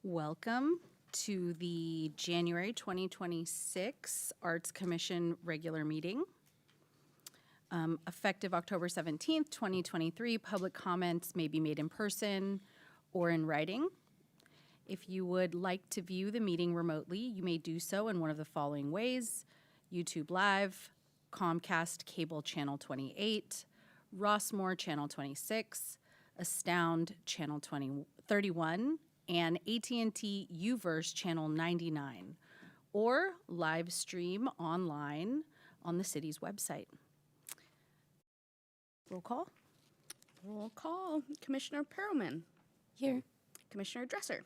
Welcome to the January 2026 Arts Commission regular meeting. Effective October 17th, 2023, public comments may be made in person or in writing. If you would like to view the meeting remotely, you may do so in one of the following ways: YouTube Live, Comcast Cable Channel 28, Rossmore Channel 26, Astound Channel 31, and AT&T UVerse Channel 99, or live stream online on the city's website. Roll call. Roll call. Commissioner Perlman. Here. Commissioner Dresser.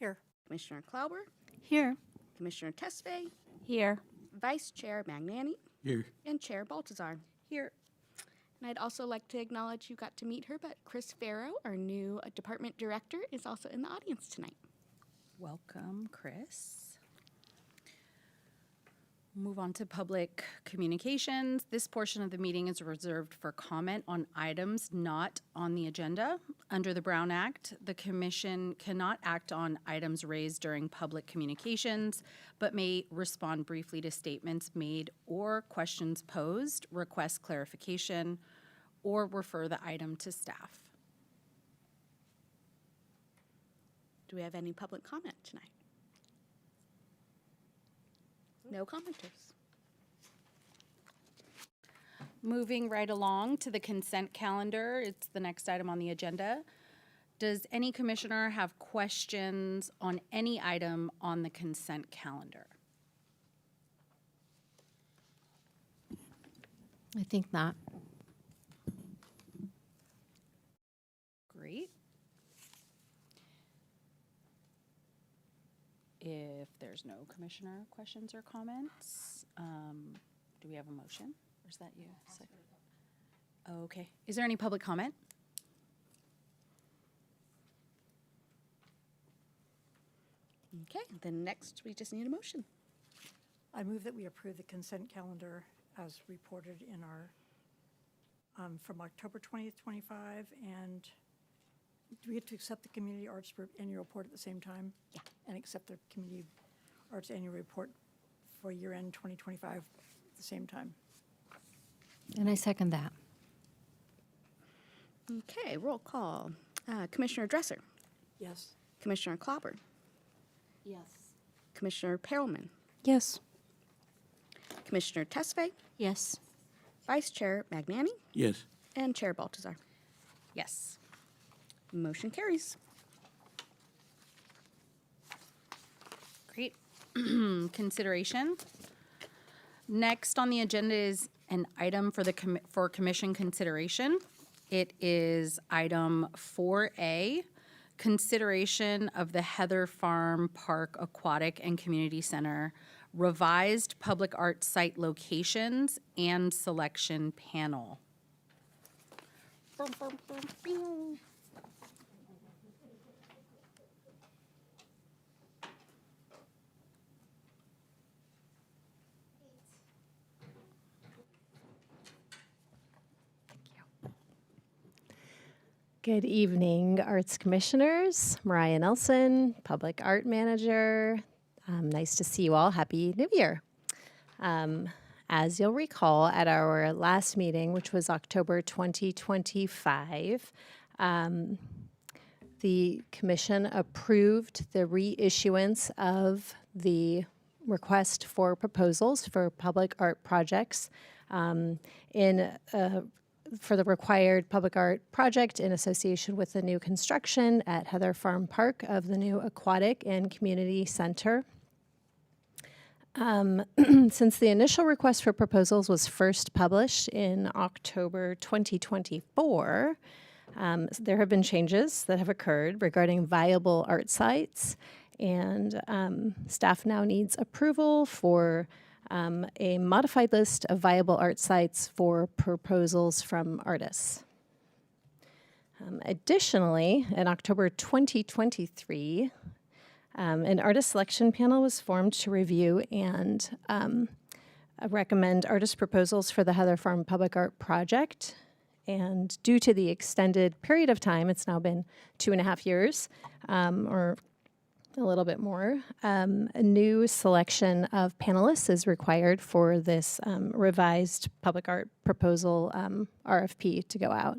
Here. Commissioner Klauber. Here. Commissioner Tesfaye. Here. Vice Chair Magnani. Here. And Chair Baltazar. Here. And I'd also like to acknowledge you got to meet her, but Chris Farrow, our new department director, is also in the audience tonight. Welcome, Chris. Move on to public communications. This portion of the meeting is reserved for comment on items not on the agenda. Under the Brown Act, the Commission cannot act on items raised during public communications, but may respond briefly to statements made or questions posed, request clarification, or refer the item to staff. Do we have any public comment tonight? No commenters. Moving right along to the consent calendar, it's the next item on the agenda. Does any commissioner have questions on any item on the consent calendar? I think not. Great. If there's no commissioner questions or comments, do we have a motion? Or is that you? Okay. Is there any public comment? Okay, then next we just need a motion. I move that we approve the consent calendar as reported in our, from October 20th, 25, and do we have to accept the Community Arts Annual Report at the same time? Yeah. And accept the Community Arts Annual Report for year-end 2025 at the same time? And I second that. Okay, roll call. Commissioner Dresser. Yes. Commissioner Klauber. Yes. Commissioner Perlman. Yes. Commissioner Tesfaye. Yes. Vice Chair Magnani. Yes. And Chair Baltazar. Yes. Motion carries. Great. Consideration. Next on the agenda is an item for the for commission consideration. It is item 4A, consideration of the Heather Farm Park Aquatic and Community Center revised public art site locations and selection panel. Good evening, Arts Commissioners. Mariah Nelson, Public Art Manager. Nice to see you all. Happy New Year. As you'll recall, at our last meeting, which was October 2025, the Commission approved the reissuance of the request for proposals for public art projects for the required public art project in association with the new construction at Heather Farm Park of the new Aquatic and Community Center. Since the initial request for proposals was first published in October 2024, there have been changes that have occurred regarding viable art sites, and staff now needs approval for a modified list of viable art sites for proposals from artists. Additionally, in October 2023, an artist selection panel was formed to review and recommend artist proposals for the Heather Farm Public Art Project. And due to the extended period of time, it's now been 2.5 years, or a little bit more. A new selection of panelists is required for this revised public art proposal RFP to go out.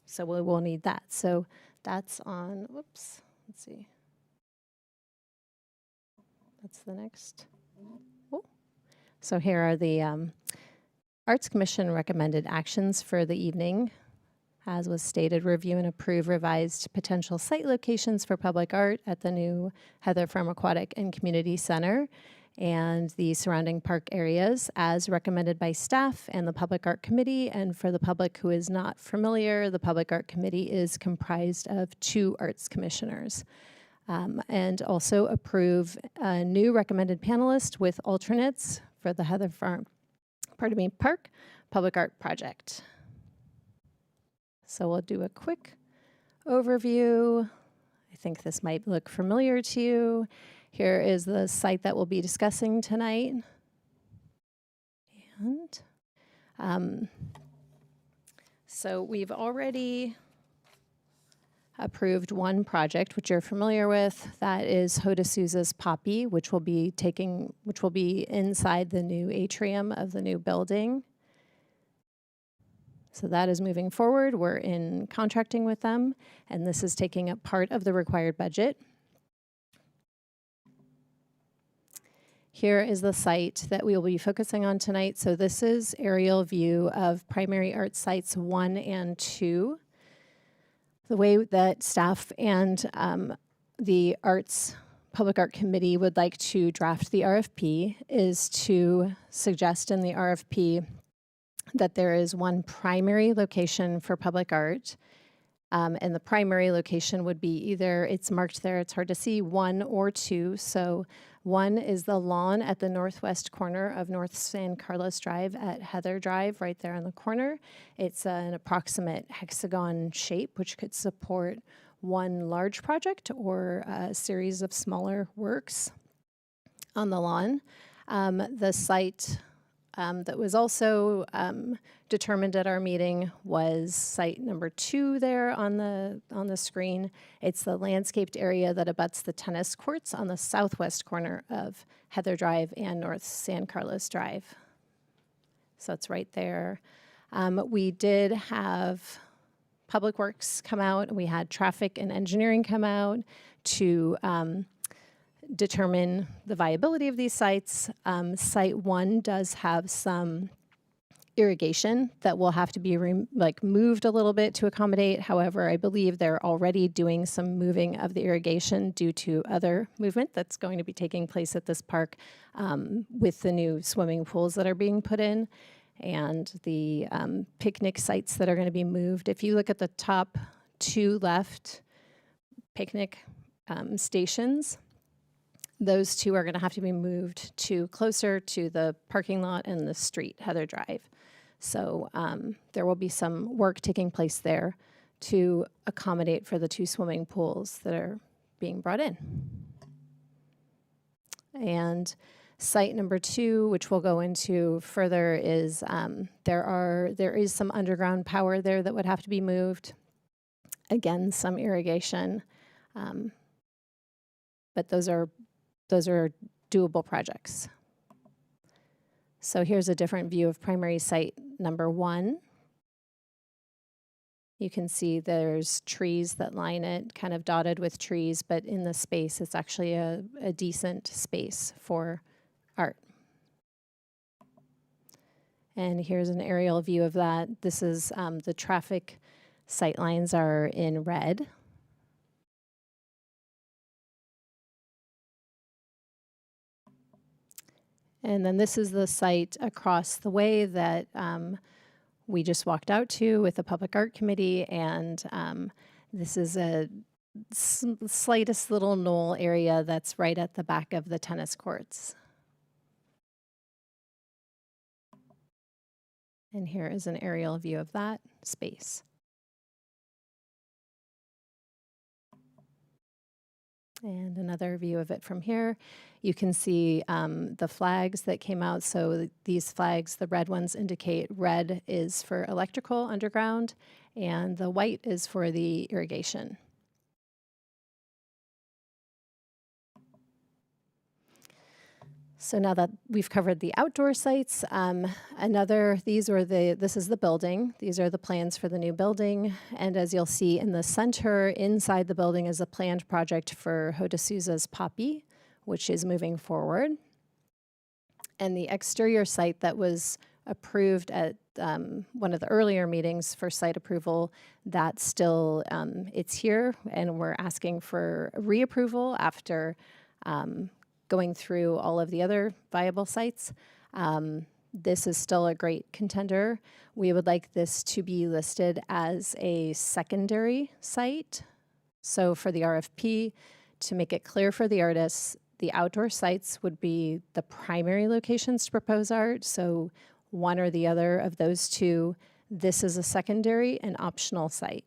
So we will need that. So that's on, whoops, let's see. That's the next. Oh. So here are the Arts Commission recommended actions for the evening. As was stated, review and approve revised potential site locations for public art at the new Heather Farm Aquatic and Community Center and the surrounding park areas as recommended by staff and the Public Art Committee. And for the public who is not familiar, the Public Art Committee is comprised of 2 arts commissioners. And also approve a new recommended panelist with alternates for the Heather Farm, Park Public Art Project. So we'll do a quick overview. I think this might look familiar to you. Here is the site that we'll be discussing tonight. And so we've already approved one project, which you're familiar with. That is Hoda Souza's Poppy, which will be inside the new atrium of the new building. So that is moving forward. We're in contracting with them, and this is taking up part of the required budget. Here is the site that we will be focusing on tonight. So this is aerial view of primary art sites 1 and 2. The way that staff and the Public Art Committee would like to draft the RFP is to suggest in the RFP that there is one primary location for public art, and the primary location would be either, it's marked there, it's hard to see, 1 or 2. So 1 is the lawn at the northwest corner of North San Carlos Drive at Heather Drive, right there on the corner. It's an approximate hexagon shape, which could support one large project or a series of smaller works on the lawn. The site that was also determined at our meeting was site number 2 there on the screen. It's the landscaped area that abuts the tennis courts on the southwest corner of Heather Drive and North San Carlos Drive. So it's right there. We did have Public Works come out. We had traffic and engineering come out to determine the viability of these sites. Site 1 does have some irrigation that will have to be moved a little bit to accommodate. However, I believe they're already doing some moving of the irrigation due to other movement that's going to be taking place at this park with the new swimming pools that are being put in and the picnic sites that are going to be moved. If you look at the top 2 left picnic stations, those 2 are going to have to be moved to closer to the parking lot and the street, Heather Drive. So there will be some work taking place there to accommodate for the 2 swimming pools that are being brought in. And site number 2, which we'll go into further, is there is some underground power there that would have to be moved. Again, some irrigation, but those are doable projects. So here's a different view of primary site number 1. You can see there's trees that line it, kind of dotted with trees, but in the space, it's actually a decent space for art. And here's an aerial view of that. This is the traffic sight lines are in red. And then this is the site across the way that we just walked out to with the Public Art Committee. And this is a slightest little knoll area that's right at the back of the tennis courts. And here is an aerial view of that space. And another view of it from here. You can see the flags that came out. So these flags, the red ones indicate red is for electrical underground, and the white is for the irrigation. So now that we've covered the outdoor sites, this is the building. These are the plans for the new building. And as you'll see in the center, inside the building is a planned project for Hoda Souza's Poppy, which is moving forward. And the exterior site that was approved at one of the earlier meetings for site approval, that's still, it's here, and we're asking for reapproval after going through all of the other viable sites. This is still a great contender. We would like this to be listed as a secondary site. So for the RFP, to make it clear for the artists, the outdoor sites would be the primary locations to propose art. So one or the other of those two. This is a secondary and optional site.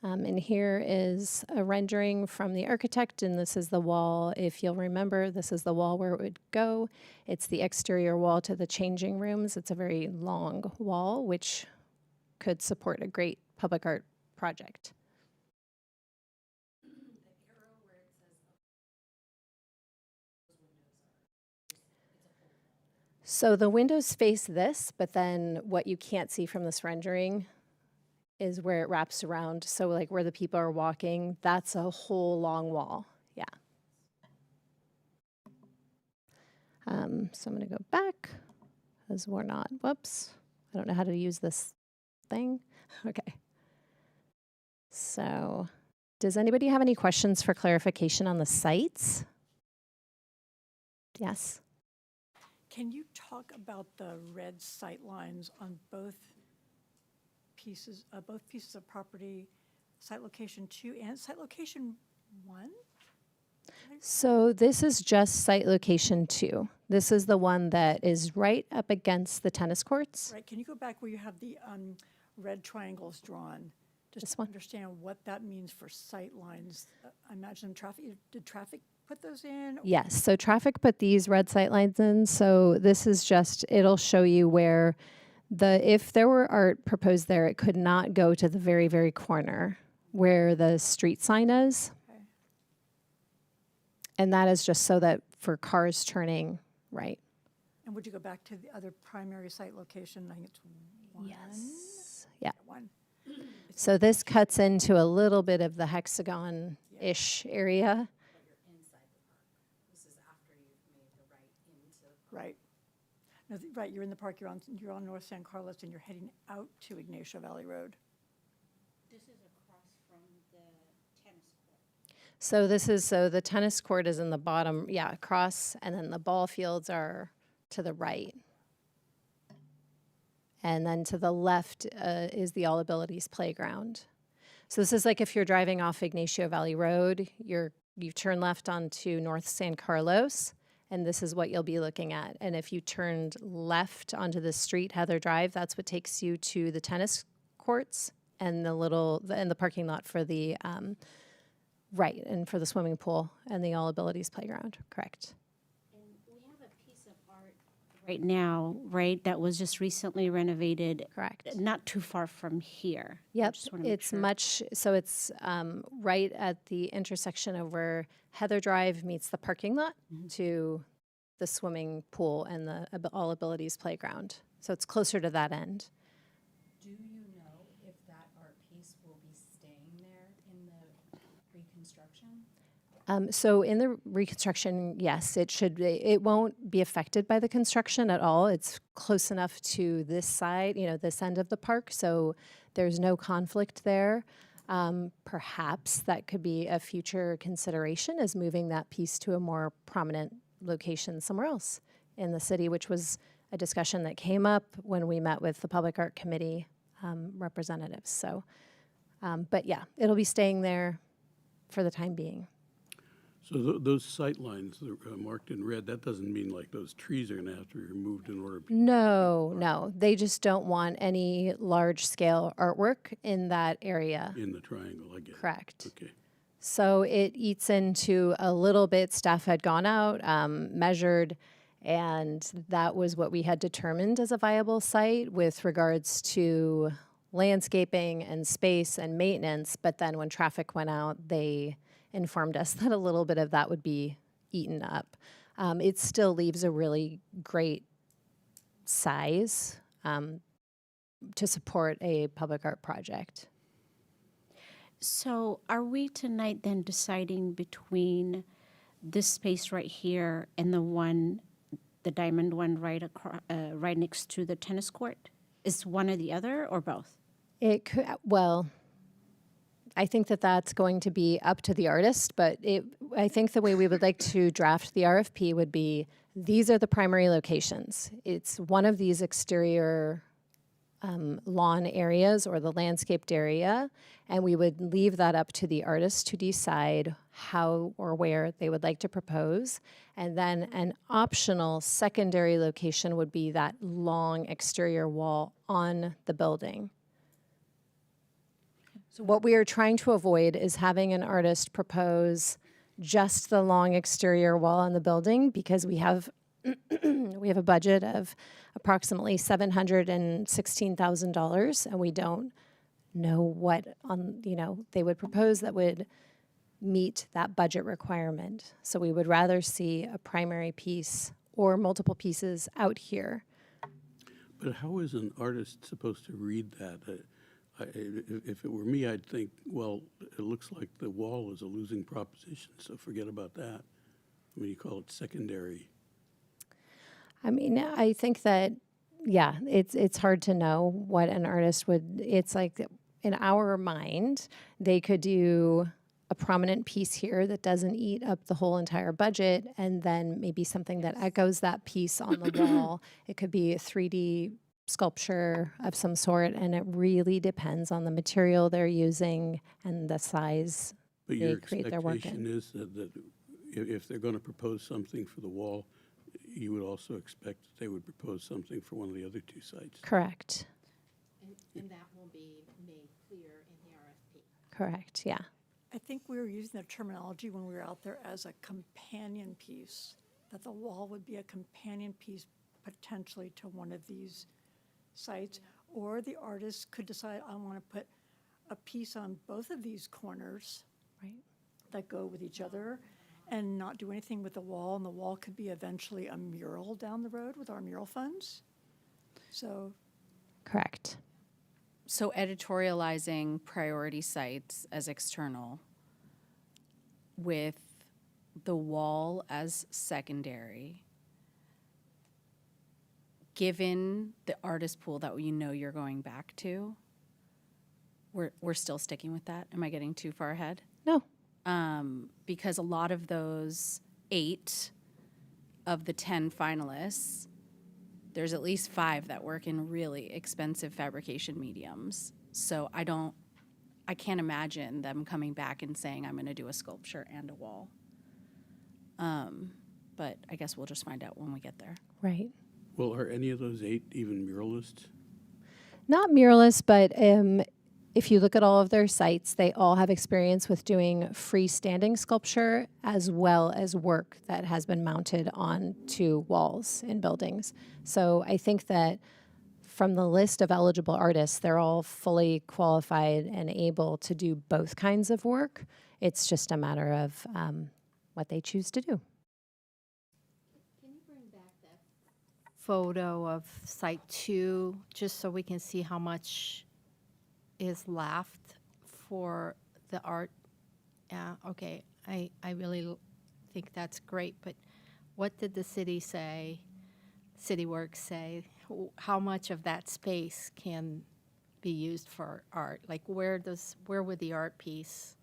And here is a rendering from the architect, and this is the wall. If you'll remember, this is the wall where it would go. It's the exterior wall to the changing rooms. It's a very long wall, which could support a great public art project. So the windows face this, but then what you can't see from this rendering is where it wraps around. So like where the people are walking, that's a whole long wall. Yeah. So I'm going to go back as we're not, whoops. I don't know how to use this thing. Okay. So does anybody have any questions for clarification on the sites? Yes. Can you talk about the red sight lines on both pieces of property, site location 2 and site location 1? So this is just site location 2. This is the one that is right up against the tennis courts. Right, can you go back where you have the red triangles drawn? Just This to one? understand what that means for sight lines. I imagine did traffic put those in? Yes, so traffic put these red sight lines in. So this is just, it'll show you where if there were art proposed there, it could not go to the very, very corner where the street sign is. Okay. And that is just so that for cars turning right. And would you go back to the other primary site location? I think it's 1. Yeah. 1. So this cuts into a little bit of the hexagon-ish area. Right. No, right, you're in the park, you're on North San Carlos, and you're heading out to Ignacio Valley Road. This is across from the tennis court. So the tennis court is in the bottom, across, and then the ball fields are to the right. And then to the left is the All Abilities Playground. So this is like if you're driving off Ignacio Valley Road, you turn left onto North San Carlos, and this is what you'll be looking at. And if you turned left onto the street, Heather Drive, that's what takes you to the tennis courts and the parking lot for the, right, and for the swimming pool and the All Abilities Playground, correct. And we have a piece of art right now, right, that was just recently renovated. Correct. Not too far from here. I Yep, just wanna make it's sure. so it's right at the intersection of where Heather Drive meets the parking lot to the swimming pool and the All Abilities Playground. So it's closer to that end. Do you know if that art piece will be staying there in the reconstruction? So in the reconstruction, yes, it won't be affected by the construction at all. It's close enough to this side, this end of the park, so there's no conflict there. Perhaps that could be a future consideration, is moving that piece to a more prominent location somewhere else in the city, which was a discussion that came up when we met with the Public Art Committee representatives. So, but yeah, it'll be staying there for the time being. So those sight lines that are marked in red, that doesn't mean like those trees are going to have to be removed in order to No, they just don't want any large-scale artwork in that area. in the triangle, I guess. Correct. Okay. So it eats into a little bit. Staff had gone out, measured, and that was what we had determined as a viable site with regards to landscaping and space and maintenance. But then when traffic went out, informed us that a little bit of that would be eaten up. It still leaves a really great size to support a public art project. So are we tonight then deciding between this space right here and the one, the diamond one right across, right next to the tennis court? Is one or the other or both? It could, well, I think that that's going to be up to the artist, but I think the way we would like to draft the RFP would be, these are the primary locations. It's one of these exterior lawn areas or the landscaped area, and we would leave that up to the artist to decide how or where they would like to propose. And then an optional secondary location would be that long exterior wall on the building. So what we are trying to avoid is having an artist propose just the long exterior wall on the building, because we have we have a budget of approximately $716,000, and we don't know what they would propose that would meet that budget requirement. So we would rather see a primary piece or multiple pieces out here. But how is an artist supposed to read that? If it were me, I'd think, well, it looks like the wall is a losing proposition, so forget about that. I mean, you call it secondary. I mean, I think that, yeah, it's hard to know what an artist would, it's like in our mind, they could do a prominent piece here that doesn't eat up the whole entire budget, and then maybe something that echoes that piece on the wall. It could be a 3D sculpture of some sort, and it really depends on the material they're using and the size But they your create their work expectation in. is that if they're going to propose something for the wall, you would also expect that they would propose something for one of the other two sites. Correct. And that will be made clear in the RFP. Correct, yeah. I think we were using the terminology when we were out there as a companion piece, that the wall would be a companion piece potentially to one of these sites. Or the artist could decide, I want to put a piece on both of these corners Right. that go with each other and not do anything with the wall. And the wall could be eventually a mural down the road with our mural funds. So Correct. So editorializing priority sites as external with the wall as secondary, given the artist pool that you know you're going back to, we're still sticking with that? Am I getting too far ahead? No. Because a lot of those 8 of the 10 finalists, there's at least 5 that work in really expensive fabrication mediums. So I can't imagine them coming back and saying, I'm going to do a sculpture and a wall. But I guess we'll just find out when we get there. Right. Well, are any of those 8 even muralists? Not muralists, but if you look at all of their sites, they all have experience with doing freestanding sculpture as well as work that has been mounted onto walls in buildings. So I think that from the list of eligible artists, they're all fully qualified and able to do both kinds of work. It's just a matter of what they choose to do. Photo of site 2, just so we can see how much is left for the art. Yeah, okay, I really think that's great, but what did the city say, CityWorks say? How much of that space can be used for art? Like where would the art piece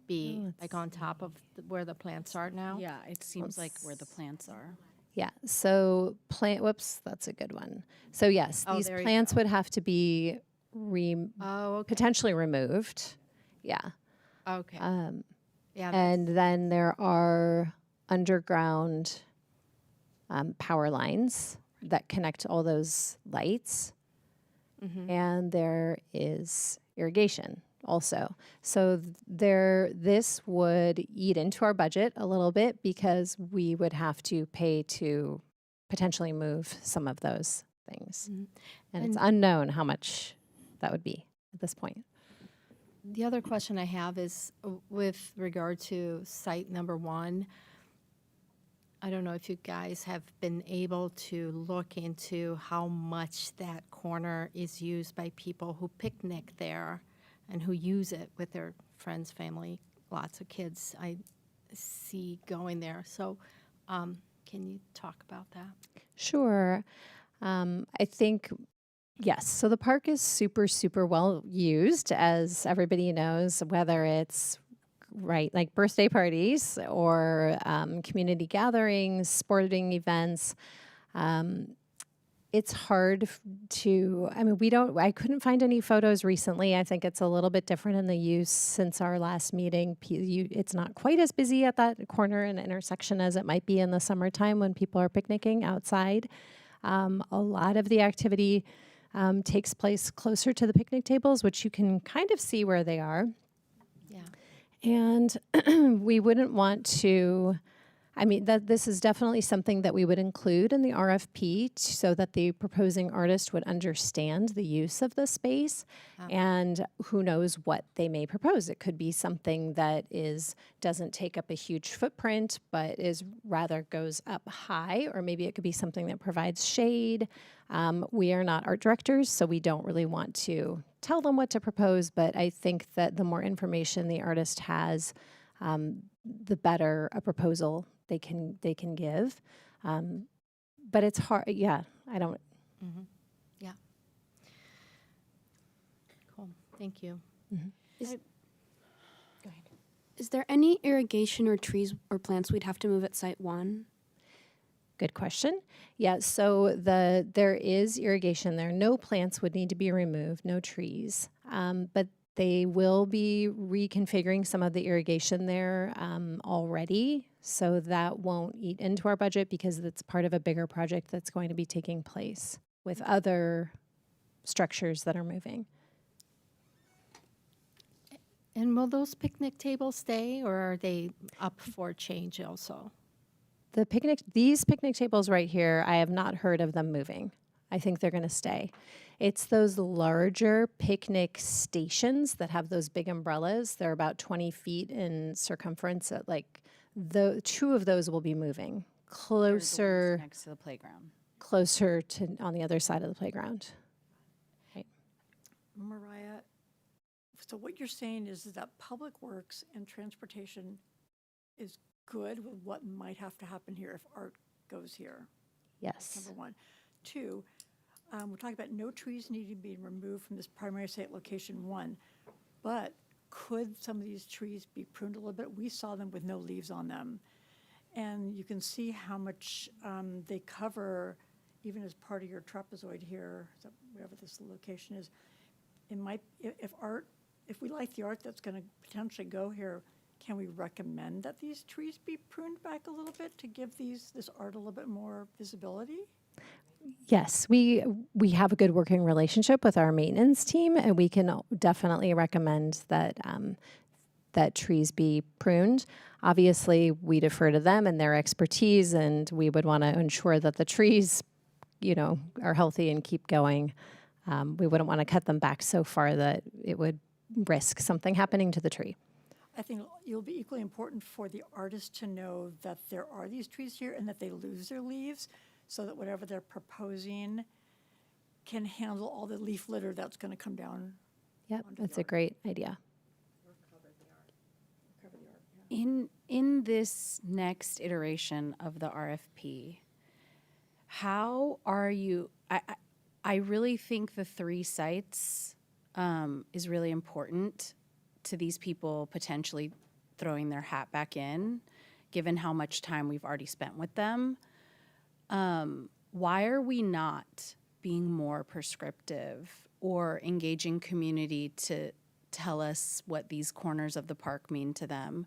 be? Like on top of where the plants are now? Yeah, it seems like where the plants are. Yeah, so whoops, that's a good one. So yes, Oh, these there you plants go. would have to be Oh, okay. potentially removed. Yeah. Okay. Yeah. And then there are underground power lines that connect all those lights. And there is irrigation also. So this would eat into our budget a little bit because we would have to pay to potentially move some of those things. And it's unknown how much that would be at this point. The other question I have is with regard to site number 1. I don't know if you guys have been able to look into how much that corner is used by people who picnic there and who use it with their friends, family, lots of kids I see going there. So can you talk about that? Sure. I think, yes. So the park is super, super well used, as everybody knows, whether it's right like birthday parties or community gatherings, sporting events. It's hard I mean, I couldn't find any photos recently. I think it's a little bit different in the use since our last meeting. It's not quite as busy at that corner and intersection as it might be in the summertime when people are picnicking outside. A lot of the activity takes place closer to the picnic tables, which you can kind of see where they are. Yeah. And we wouldn't want to, I mean, this is definitely something that we would include in the RFP so that the proposing artist would understand the use of the space. And who knows what they may propose. It could be something that doesn't take up a huge footprint, but rather goes up high, or maybe it could be something that provides shade. We are not art directors, so we don't really want to tell them what to propose, but I think that the more information the artist has, the better a proposal they can give. But it's hard. Yeah, I don't. Yeah. Cool. Thank you. Go ahead. Is there any irrigation or trees or plants we'd have to move at Site 1? Good question. Yeah, so there is irrigation there. No plants would need to be removed, no trees. But they will be reconfiguring some of the irrigation there already, so that won't eat into our budget because it's part of a bigger project that's going to be taking place with other structures that are moving. And will those picnic tables stay, or are they up for change also? These picnic tables right here, I have not heard of them moving. I think they're going to stay. It's those larger picnic stations that have those big umbrellas. They're about 20 feet in circumference. The 2 of those will be moving They're the ones closer next to the playground. to on the other side of the playground. Mariah, so what you're saying is that Public Works and Transportation is good with what might have to happen here if art goes here. Yes. Number 1. 2, we're talking about no trees needing to be removed from this primary site location 1, but could some of these trees be pruned a little bit? We saw them with no leaves on them. And you can see how much they cover, even as part of your trapezoid here, so wherever this location is. It might, if we like the art that's going to potentially go here, can we recommend that these trees be pruned back a little bit to give this art a little bit more visibility? Yes, we have a good working relationship with our maintenance team, and we can definitely recommend that that trees be pruned. Obviously, we defer to them and their expertise, and we would want to ensure that the trees, are healthy and keep going. We wouldn't want to cut them back so far that it would risk something happening to the tree. I think it'll be equally important for the artist to know that there are these trees here and that they lose their leaves, so that whatever they're proposing can handle all the leaf litter that's going to come down. Yep, onto that's the a art. great idea. Cover the art, yeah. In this next iteration of the RFP, how are you? I really think the 3 sites is really important to these people potentially throwing their hat back in, given how much time we've already spent with them. Why are we not being more prescriptive or engaging community to tell us what these corners of the park mean to them?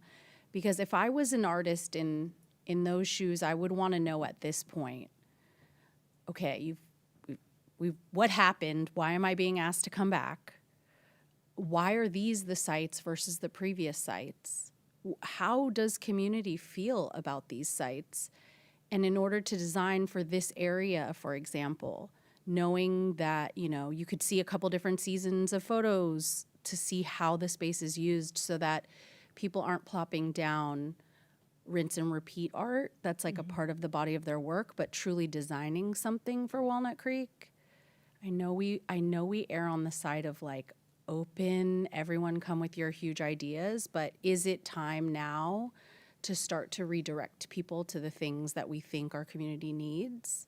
Because if I was an artist in those shoes, I would want to know at this point, okay, what happened? Why am I being asked to come back? Why are these the sites versus the previous sites? How does community feel about these sites? And in order to design for this area, for example, knowing that, you could see a couple different seasons of photos to see how the space is used so that people aren't plopping down rinse and repeat art that's like a part of the body of their work, but truly designing something for Walnut Creek. I know we err on the side of like open, everyone come with your huge ideas, but is it time now to start to redirect people to the things that we think our community needs?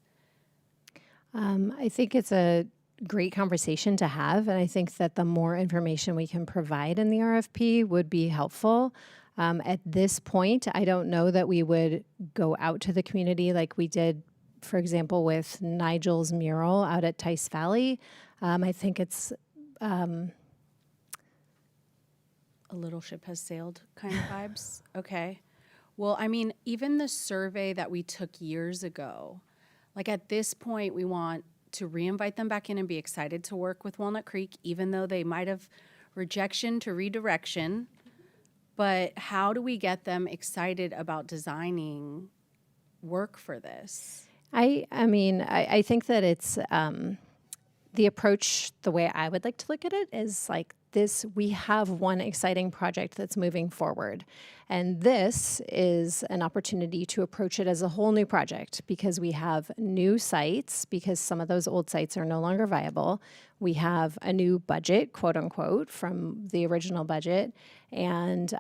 I think it's a great conversation to have, and I think that the more information we can provide in the RFP would be helpful. At this point, I don't know that we would go out to the community like we did, for example, with Nigel's mural out at Tice Valley. I think it's A little ship has sailed kind of vibes. Okay. Well, I mean, even the survey that we took years ago, like at this point, we want to reinvite them back in and be excited to work with Walnut Creek, even though they might have rejection to redirection. But how do we get them excited about designing work for this? I mean, I think that it's the approach, the way I would like to look at it is like this, we have one exciting project that's moving forward. And this is an opportunity to approach it as a whole new project because we have new sites, because some of those old sites are no longer viable. We have a new budget, quote unquote, from the original budget. And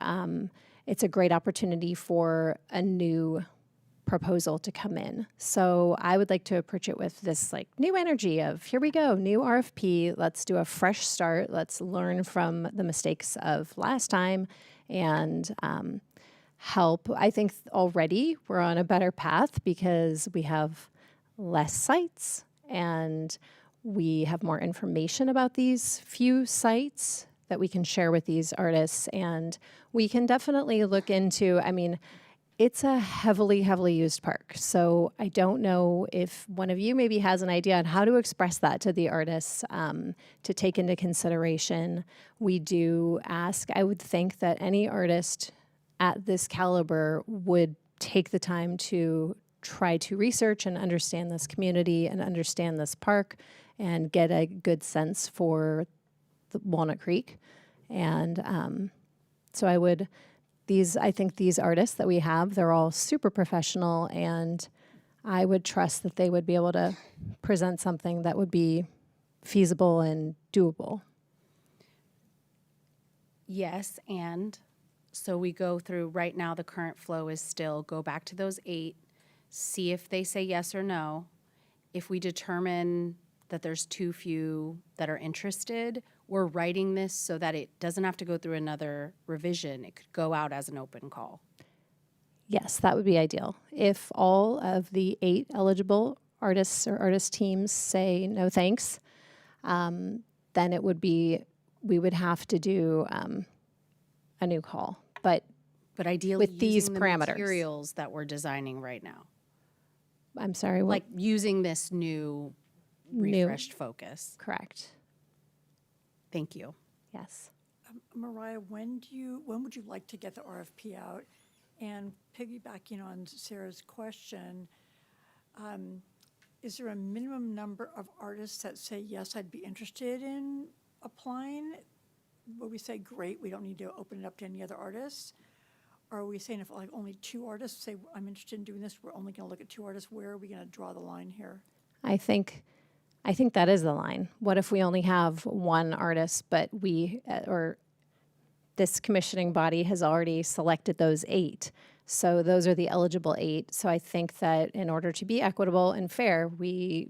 it's a great opportunity for a new proposal to come in. So I would like to approach it with this like new energy of here we go, new RFP, let's do a fresh start, let's learn from the mistakes of last time and help. I think already we're on a better path because we have less sites and we have more information about these few sites that we can share with these artists, and we can definitely look into, I mean, it's a heavily used park. So I don't know if one of you maybe has an idea on how to express that to the artists to take into consideration. We do ask, I would think that any artist at this caliber would take the time to try to research and understand this community and understand this park and get a good sense for the Walnut Creek. And so I think these artists that we have, they're all super professional, and I would trust that they would be able to present something that would be feasible and doable. Yes, and so we go through, right now the current flow is still go back to those 8, see if they say yes or no. If we determine that there's too few that are interested, we're writing this so that it doesn't have to go through another revision. It could go out as an open call. Yes, that would be ideal. If all of the 8 eligible artists or artist teams say no thanks, then it would be, we would have to do a new call. But ideally, with these using the parameters. materials that we're designing right now, I'm sorry, what? like using this new refreshed focus. Correct. Thank you. Yes. Mariah, when would you like to get the RFP out? And piggybacking on Sarah's question, is there a minimum number of artists that say, yes, I'd be interested in applying? Will we say, great, we don't need to open it up to any other artists? Or are we saying if like only 2 artists say, I'm interested in doing this, we're only going to look at 2 artists? Where are we going to draw the line here? I think that is the line. What if we only have 1 artist, but or this commissioning body has already selected those 8? So those are the eligible 8. So I think that in order to be equitable and fair, we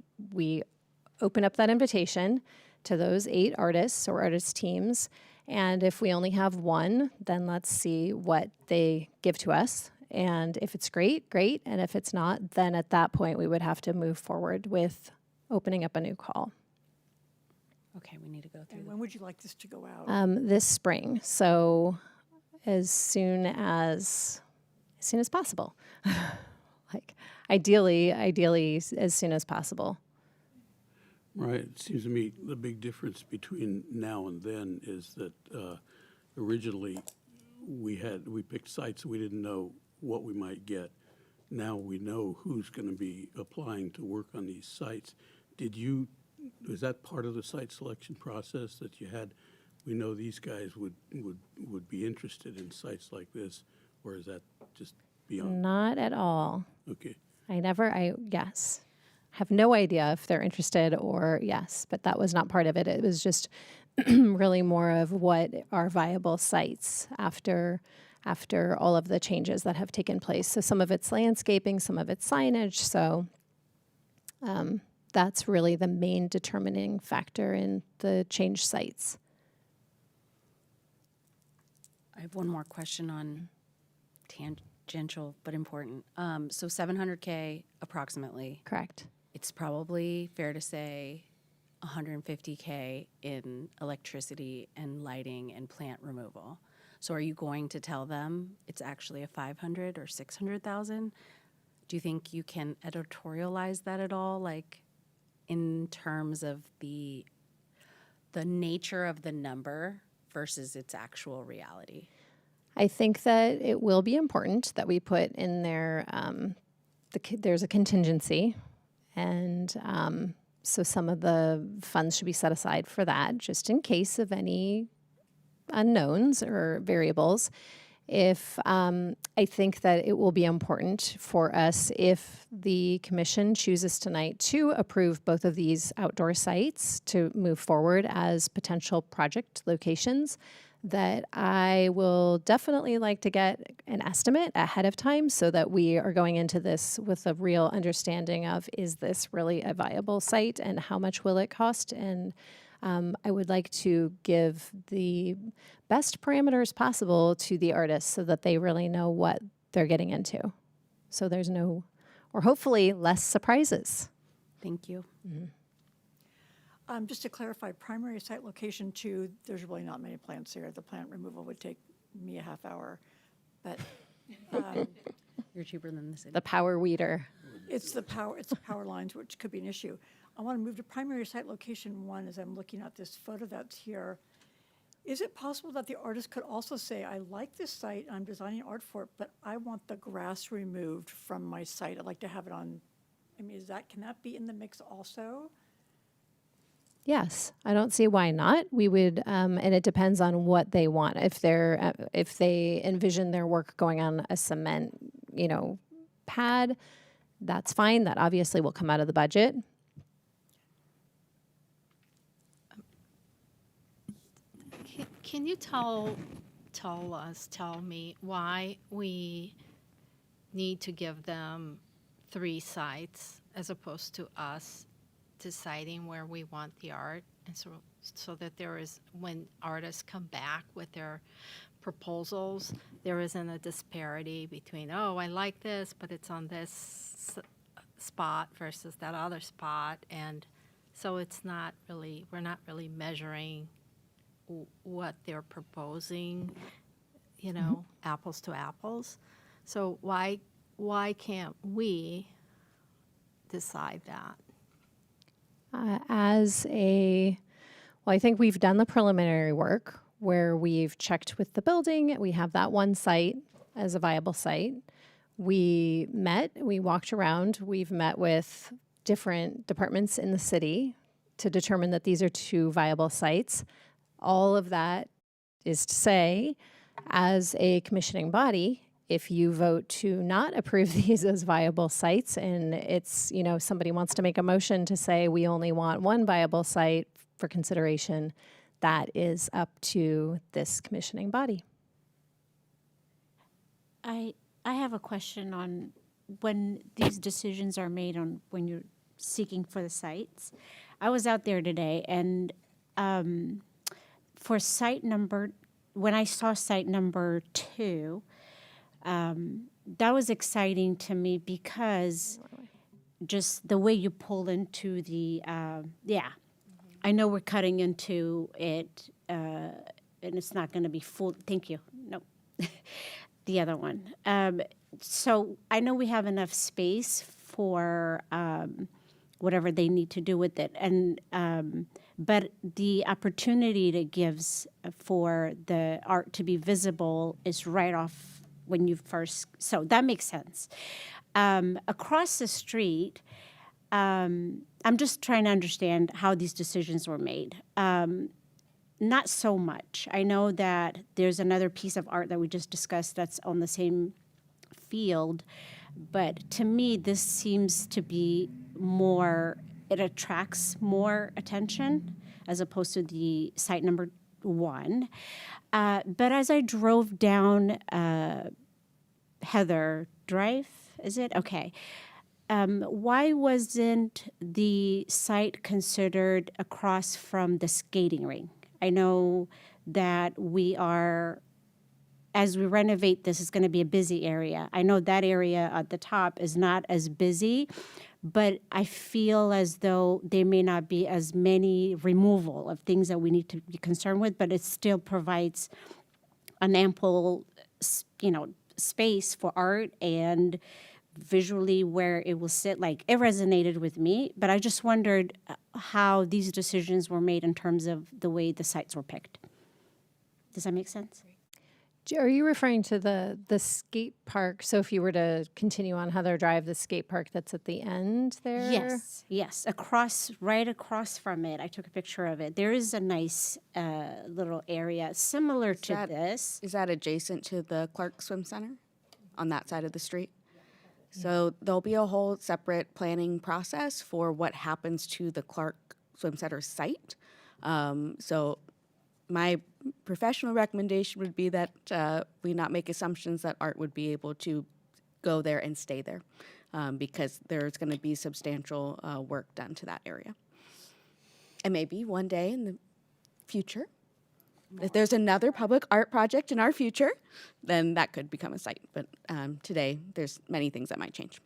open up that invitation to those 8 artists or artist teams. And if we only have 1, then let's see what they give to us. And if it's great, great. And if it's not, then at that point we would have to move forward with opening up a new call. Okay, we need to go through And when would you like this to go out? This spring. So as soon as possible. Like ideally as soon as possible. Right. It seems to me the big difference between now and then is that originally we picked sites we didn't know what we might get. Now we know who's going to be applying to work on these sites. Was that part of the site selection process that you had we know these guys would be interested in sites like this, or is that just beyond? Not at all. Okay. Yes. Have no idea if they're interested or yes, but that was not part of it. It was just really more of what are viable sites after all of the changes that have taken place. So some of it's landscaping, some of it's signage. So that's really the main determining factor in the change sites. I have one more question on tangential but important. So 700K approximately. Correct. It's probably fair to say 150K in electricity and lighting and plant removal. So are you going to tell them it's actually a 500 or 600,000? Do you think you can editorialize that at all, like in terms of the nature of the number versus its actual reality? I think that it will be important that we put in there, there's a contingency, and so some of the funds should be set aside for that, just in case of any unknowns or variables. If I think that it will be important for us if the commission chooses tonight to approve both of these outdoor sites to move forward as potential project locations, that I will definitely like to get an estimate ahead of time so that we are going into this with a real understanding of, is this really a viable site and how much will it cost? And I would like to give the best parameters possible to the artists so that they really know what they're getting into. So there's no, or hopefully less surprises. Thank you. Just to clarify, primary site location 2, there's really not many plants here. The plant removal would take me a half hour, but You're cheaper than the city. The power weeder. it's the power lines, which could be an issue. I want to move to primary site location 1 as I'm looking at this photo that's here. Is it possible that the artist could also say, I like this site, I'm designing art for it, but I want the grass removed from my site. I'd like to have it on, I mean, can that be in the mix also? Yes, I don't see why not. We would, and it depends on what they want. If they envision their work going on a cement, pad, that's fine. That obviously will come out of the budget. Can you tell me why we need to give them 3 sites as opposed to us deciding where we want the art, and so that there is, when artists come back with their proposals, there isn't a disparity between, oh, I like this, but it's on this spot versus that other spot, and so it's not really, we're not really measuring what they're proposing, apples to apples. So why can't we decide that? I think we've done the preliminary work where we've checked with the building. We have that one site as a viable site. We walked around, we've met with different departments in the city to determine that these are 2 viable sites. All of that is to say, as a commissioning body, if you vote to not approve these as viable sites, and it's, somebody wants to make a motion to say we only want 1 viable site for consideration, that is up to this commissioning body. I have a question on when these decisions are made on when you're seeking for the sites. I was out there today, and for when I saw site number 2, that was exciting to me because just the way you pull into the, I know we're cutting into it, and it's not going to be full. Thank you. No, the other one. So I know we have enough space for whatever they need to do with it, and but the opportunity that it gives for the art to be visible is right off when you first, so that makes sense. Across the street, I'm just trying to understand how these decisions were made. not so much. I know that there's another piece of art that we just discussed that's on the same field, but to me, this seems to be more, it attracts more attention as opposed to the site number 1. But as I drove down Heather Drive, is it? Okay. Why wasn't the site considered across from the skating rink? I know that we are, as we renovate this, it's going to be a busy area. I know that area at the top is not as busy, but I feel as though there may not be as many removal of things that we need to be concerned with, but it still provides an ample, space for art and visually where it will sit. Like, it resonated with me, but I just wondered how these decisions were made in terms of the way the sites were picked. Does that make sense? Are you referring to the skate park? So if you were to continue on Heather Drive, the skate park that's at the end there? Yes. Right across from it. I took a picture of it. There is a nice little area similar to this. Is that adjacent to the Clark Swim Center on that side of the street? So there'll be a whole separate planning process for what happens to the Clark Swim Center site. So my professional recommendation would be that we not make assumptions that art would be able to go there and stay there, because there's going to be substantial work done to that area. And maybe one day in the future, if there's another public art project in our future, then that could become a site. But today, there's many things that might change.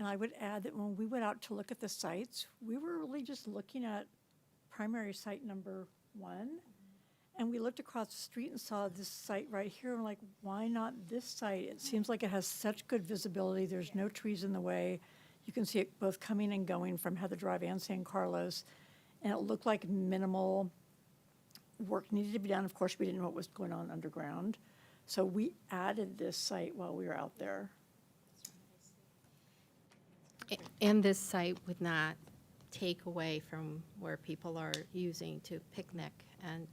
And I would add that when we went out to look at the sites, we were really just looking at primary site number 1. And we looked across the street and saw this site right here. And we're like, why not this site? It seems like it has such good visibility. There's no trees in the way. You can see it both coming and going from Heather Drive and San Carlos. And it looked like minimal work needed to be done. Of course, we didn't know what was going on underground. So we added this site while we were out there. And this site would not take away from where people are using to picnic, and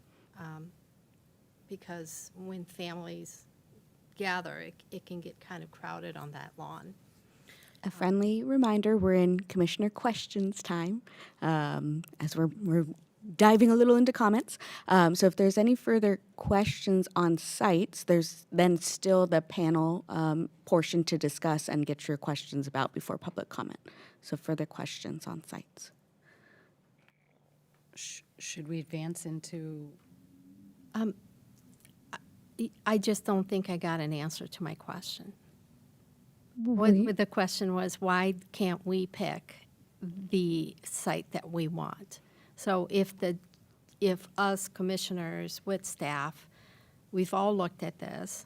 because when families gather, it can get kind of crowded on that lawn. A friendly reminder, we're in Commissioner Questions time, as we're diving a little into comments. So if there's any further questions on sites, there's then still the panel portion to discuss and get your questions about before public comment. So further questions on sites. Should we advance into? I just don't think I got an answer to my question. We- The question was, why can't we pick the site that we want? So if us commissioners with staff, we've all looked at this,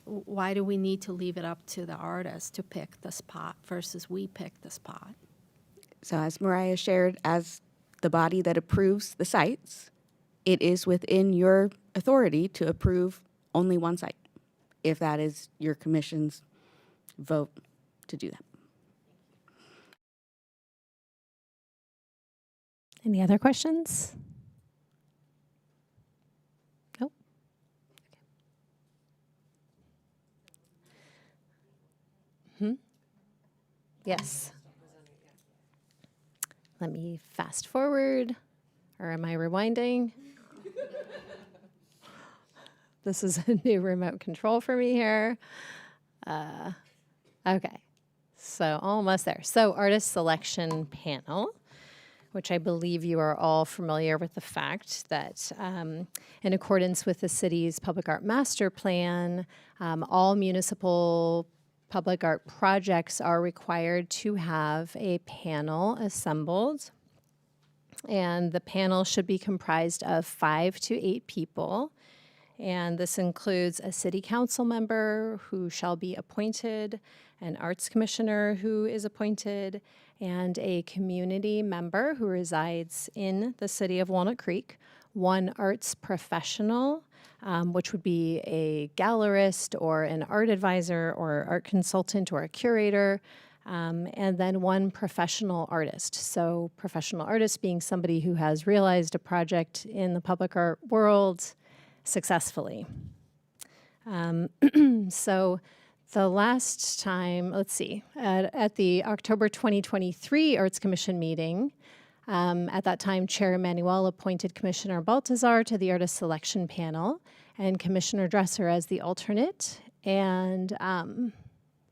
why do we need to leave it up to the artist to pick the spot versus we pick the spot? So as Mariah shared, as the body that approves the sites, it is within your authority to approve only one site, if that is your commission's vote to do that. Any other questions? Nope. Yes. Let me fast forward, or am I rewinding? This is a new remote control for me here. Okay, so almost there. So artist selection panel, which I believe you are all familiar with the fact that in accordance with the city's public art master plan, all municipal public art projects are required to have a panel assembled. And the panel should be comprised of 5 to 8 people. And this includes a city council member who shall be appointed, an arts commissioner who is appointed, and a community member who resides in the city of Walnut Creek, one arts professional, which would be a gallerist or an art advisor or art consultant or a curator, and then one professional artist. So professional artist being somebody who has realized a project in the public art world successfully. So the last time, let's see, at the October 2023 Arts Commission meeting, at that time, Chair Emanuel appointed Commissioner Baltazar to the artist selection panel and Commissioner Dresser as the alternate. And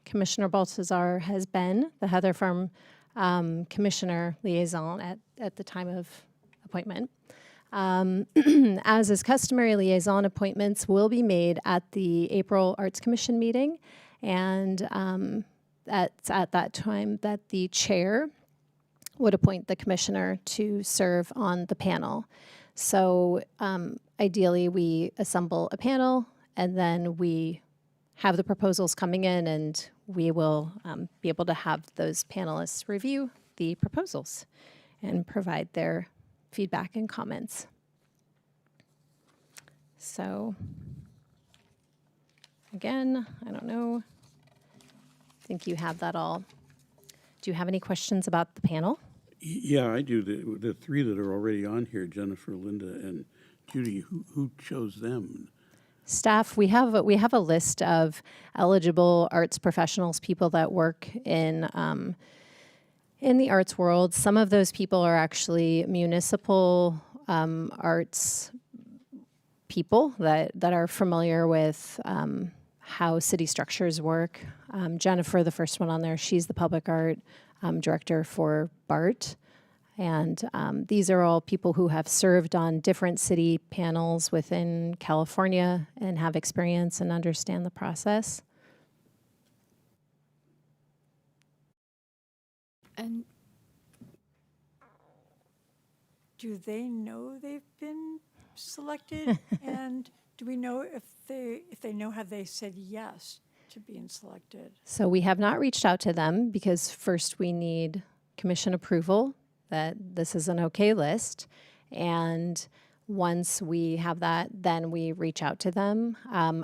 Commissioner Baltazar has been the Heather Farm Commissioner liaison at the time of appointment. As is customary, liaison appointments will be made at the April Arts Commission meeting. And that's at that time that the chair would appoint the commissioner to serve on the panel. So ideally, we assemble a panel and then we have the proposals coming in, and we will be able to have those panelists review the proposals and provide their feedback and comments. So again, I don't know. I think you have that all. Do you have any questions about the panel? Yeah, I do. The three that are already on here, Jennifer, Linda, and Judy, who chose them? Staff, we have a list of eligible arts professionals, people that work in the arts world. Some of those people are actually municipal arts people that are familiar with how city structures work. Jennifer, the first one on there, she's the public art director for BART. And these are all people who have served on different city panels within California and have experience and understand the process. And Do they know they've been selected? And do we know if they know, have they said yes to being selected? So we have not reached out to them because first we need commission approval that this is an okay list. And once we have that, then we reach out to them.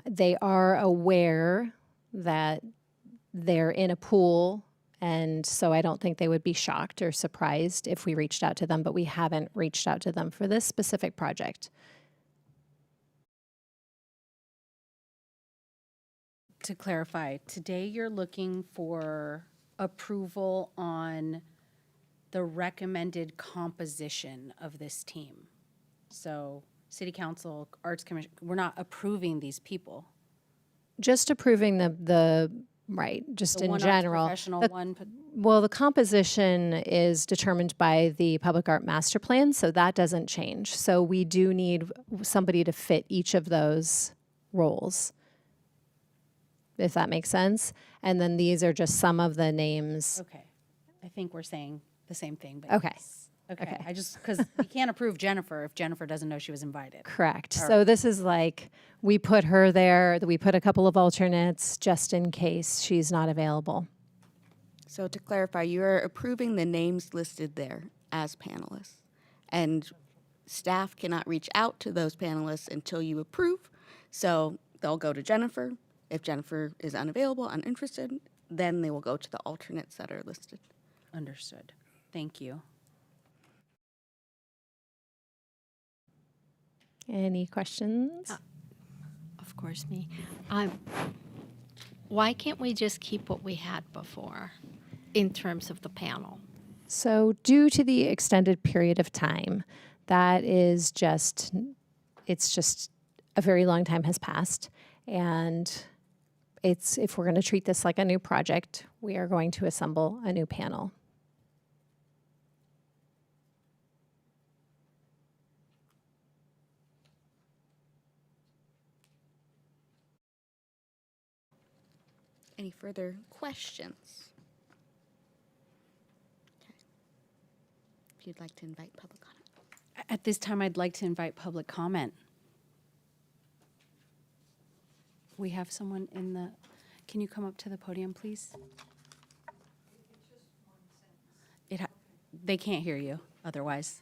They are aware that they're in a pool, and so I don't think they would be shocked or surprised if we reached out to them, but we haven't reached out to them for this specific project. To clarify, today you're looking for approval on the recommended composition of this team. So City Council, Arts Commission, we're not approving these people. Just approving the right, just The in one arts general. professional, one, Well, the composition is determined by the Public Art Master Plan, so that doesn't change. So we do need somebody to fit each of those roles, if that makes sense. And then these are just some of the names. okay. I think we're saying the same thing, but Okay. yes. Okay, Okay. I just, because we can't approve Jennifer if Jennifer doesn't know she was invited. Correct. So this is like, we put her there, we put a couple of alternates just in case she's not available. So to clarify, you are approving the names listed there as panelists. And staff cannot reach out to those panelists until you approve. So they'll go to Jennifer. If Jennifer is unavailable, uninterested, then they will go to the alternates that are listed. Understood. Thank you. Any questions? of course, me. Why can't we just keep what we had before in terms of the panel? So due to the extended period of time, that is just, it's just a very long time has passed. And it's, if we're going to treat this like a new project, we are going to assemble a new panel. Any further questions? Okay. If you'd like to invite public comment. At this time, I'd like to invite public comment. We have someone in the, can you come up to the podium, please? They can't hear you otherwise.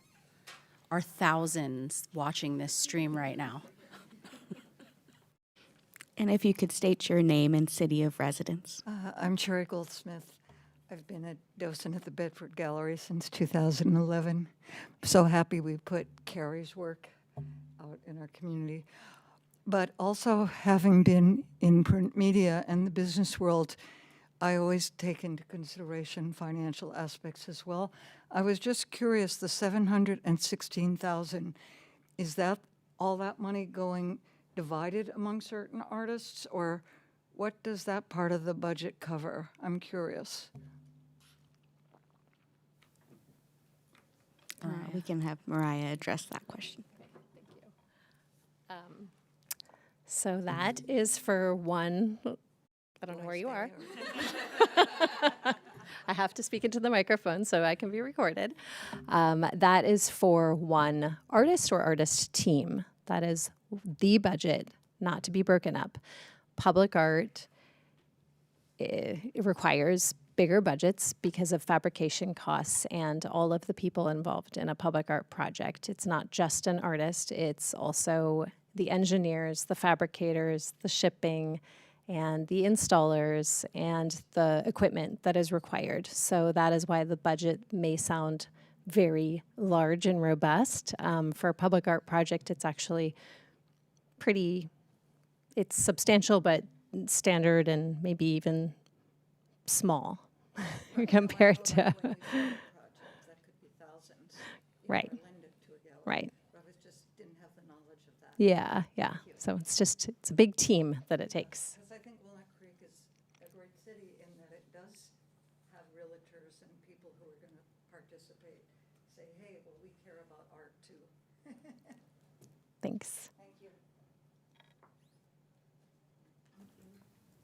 Are thousands watching this stream right now? And if you could state your name and city of residence. I'm Cherry Goldsmith, I've been a docent at the Bedford Gallery since 2011. So happy we put Carrie's work out in our community. But also, having been in print media and the business world, I always take into consideration financial aspects as well. I was just curious, the 716,000, is that all that money going divided among certain artists, or what does that part of the budget cover? I'm curious. We can have Mariah address that question. So that is for one, I don't know where you are. I have to speak into the microphone so I can be recorded. That is for one artist or artist team. That is the budget, not to be broken up. Public art, it requires bigger budgets because of fabrication costs and all of the people involved in a public art project. It's not just an artist, it's also the engineers, the fabricators, the shipping, and the installers, and the equipment that is required. So that is why the budget may sound very large and robust. For a public art project, it's actually it's substantial, but standard and maybe even small compared to. That could be thousands. Right. Lend it to a gallery. Right. I just didn't have the knowledge of that. Yeah, yeah. So it's a big team that it takes. Because I think Walnut Creek is a great city in that it does have realtors and people who are going to participate say, hey, well, we care about art too. Thanks. Thank you.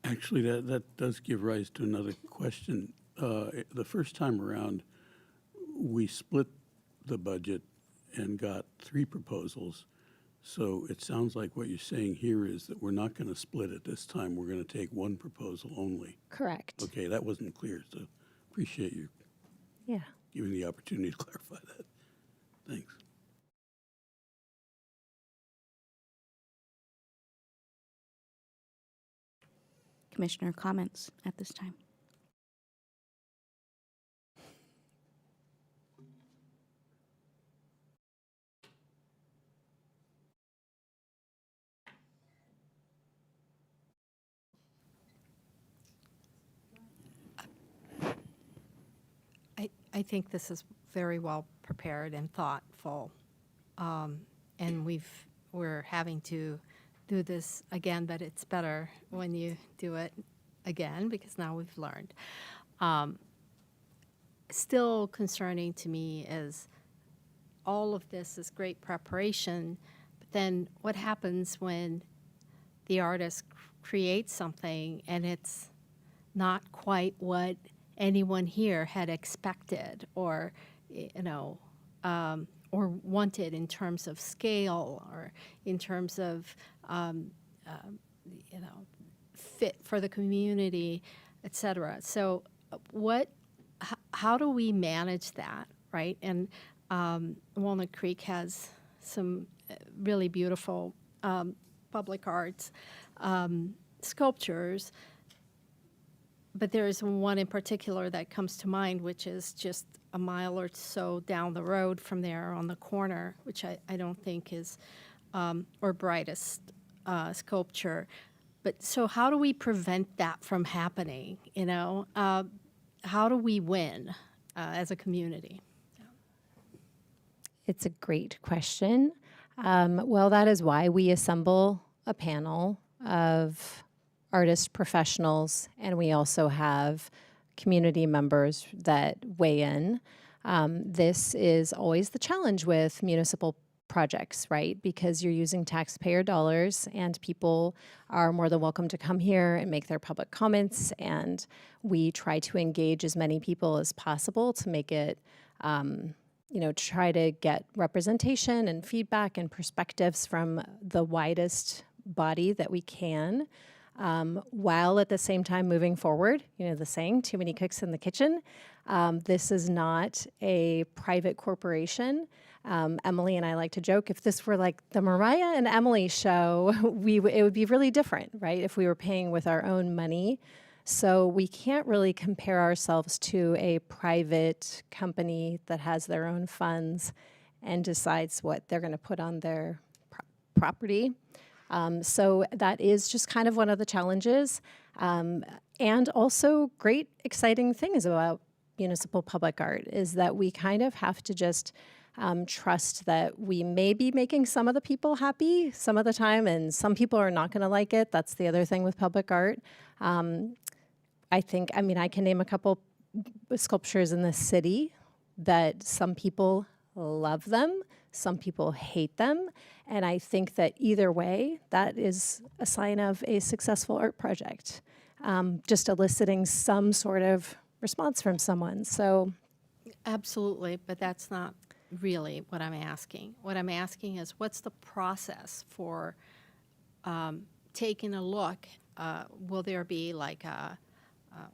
Actually, that does give rise to another question. The first time around, we split the budget and got 3 proposals. So it sounds like what you're saying here is that we're not going to split it this time. We're going to take one proposal only. Correct. Okay, that wasn't clear, so appreciate you Yeah. giving the opportunity to clarify that. Thanks. Commissioner comments at this time. I think this is very well prepared and thoughtful. And we're having to do this again, but it's better when you do it again because now we've learned. Still concerning to me is all of this is great preparation, but then what happens when the artist creates something and it's not quite what anyone here had expected or, or wanted in terms of scale or in terms of, fit for the community, et cetera. So how do we manage that, right? And Walnut Creek has some really beautiful public arts sculptures, but there's one in particular that comes to mind, which is just a mile or so down the road from there on the corner, which I don't think is our brightest sculpture. But so how do we prevent that from happening, how do we win as a community? It's a great question. Well, that is why we assemble a panel of artist professionals, and we also have community members that weigh in. This is always the challenge with municipal projects, right? Because you're using taxpayer dollars and people are more than welcome to come here and make their public comments. And we try to engage as many people as possible to make it, try to get representation and feedback and perspectives from the widest body that we can, while at the same time moving forward. The saying, too many cooks in the kitchen. This is not a private corporation. Emily and I like to joke, if this were like the Mariah and Emily show, it would be really different, right? If we were paying with our own money So we can't really compare ourselves to a private company that has their own funds and decides what they're going to put on their property. So that is just kind of one of the challenges. And also great, exciting things about municipal public art is that we kind of have to just trust that we may be making some of the people happy some of the time, and some people are not going to like it. That's the other thing with public art. I can name a couple sculptures in the city that some people love them, some people hate them, and I think that either way, that is a sign of a successful art project, just eliciting some sort of response from someone. So, Absolutely, but that's not really what I'm asking. What I'm asking is, what's the process for taking a look? Will there be like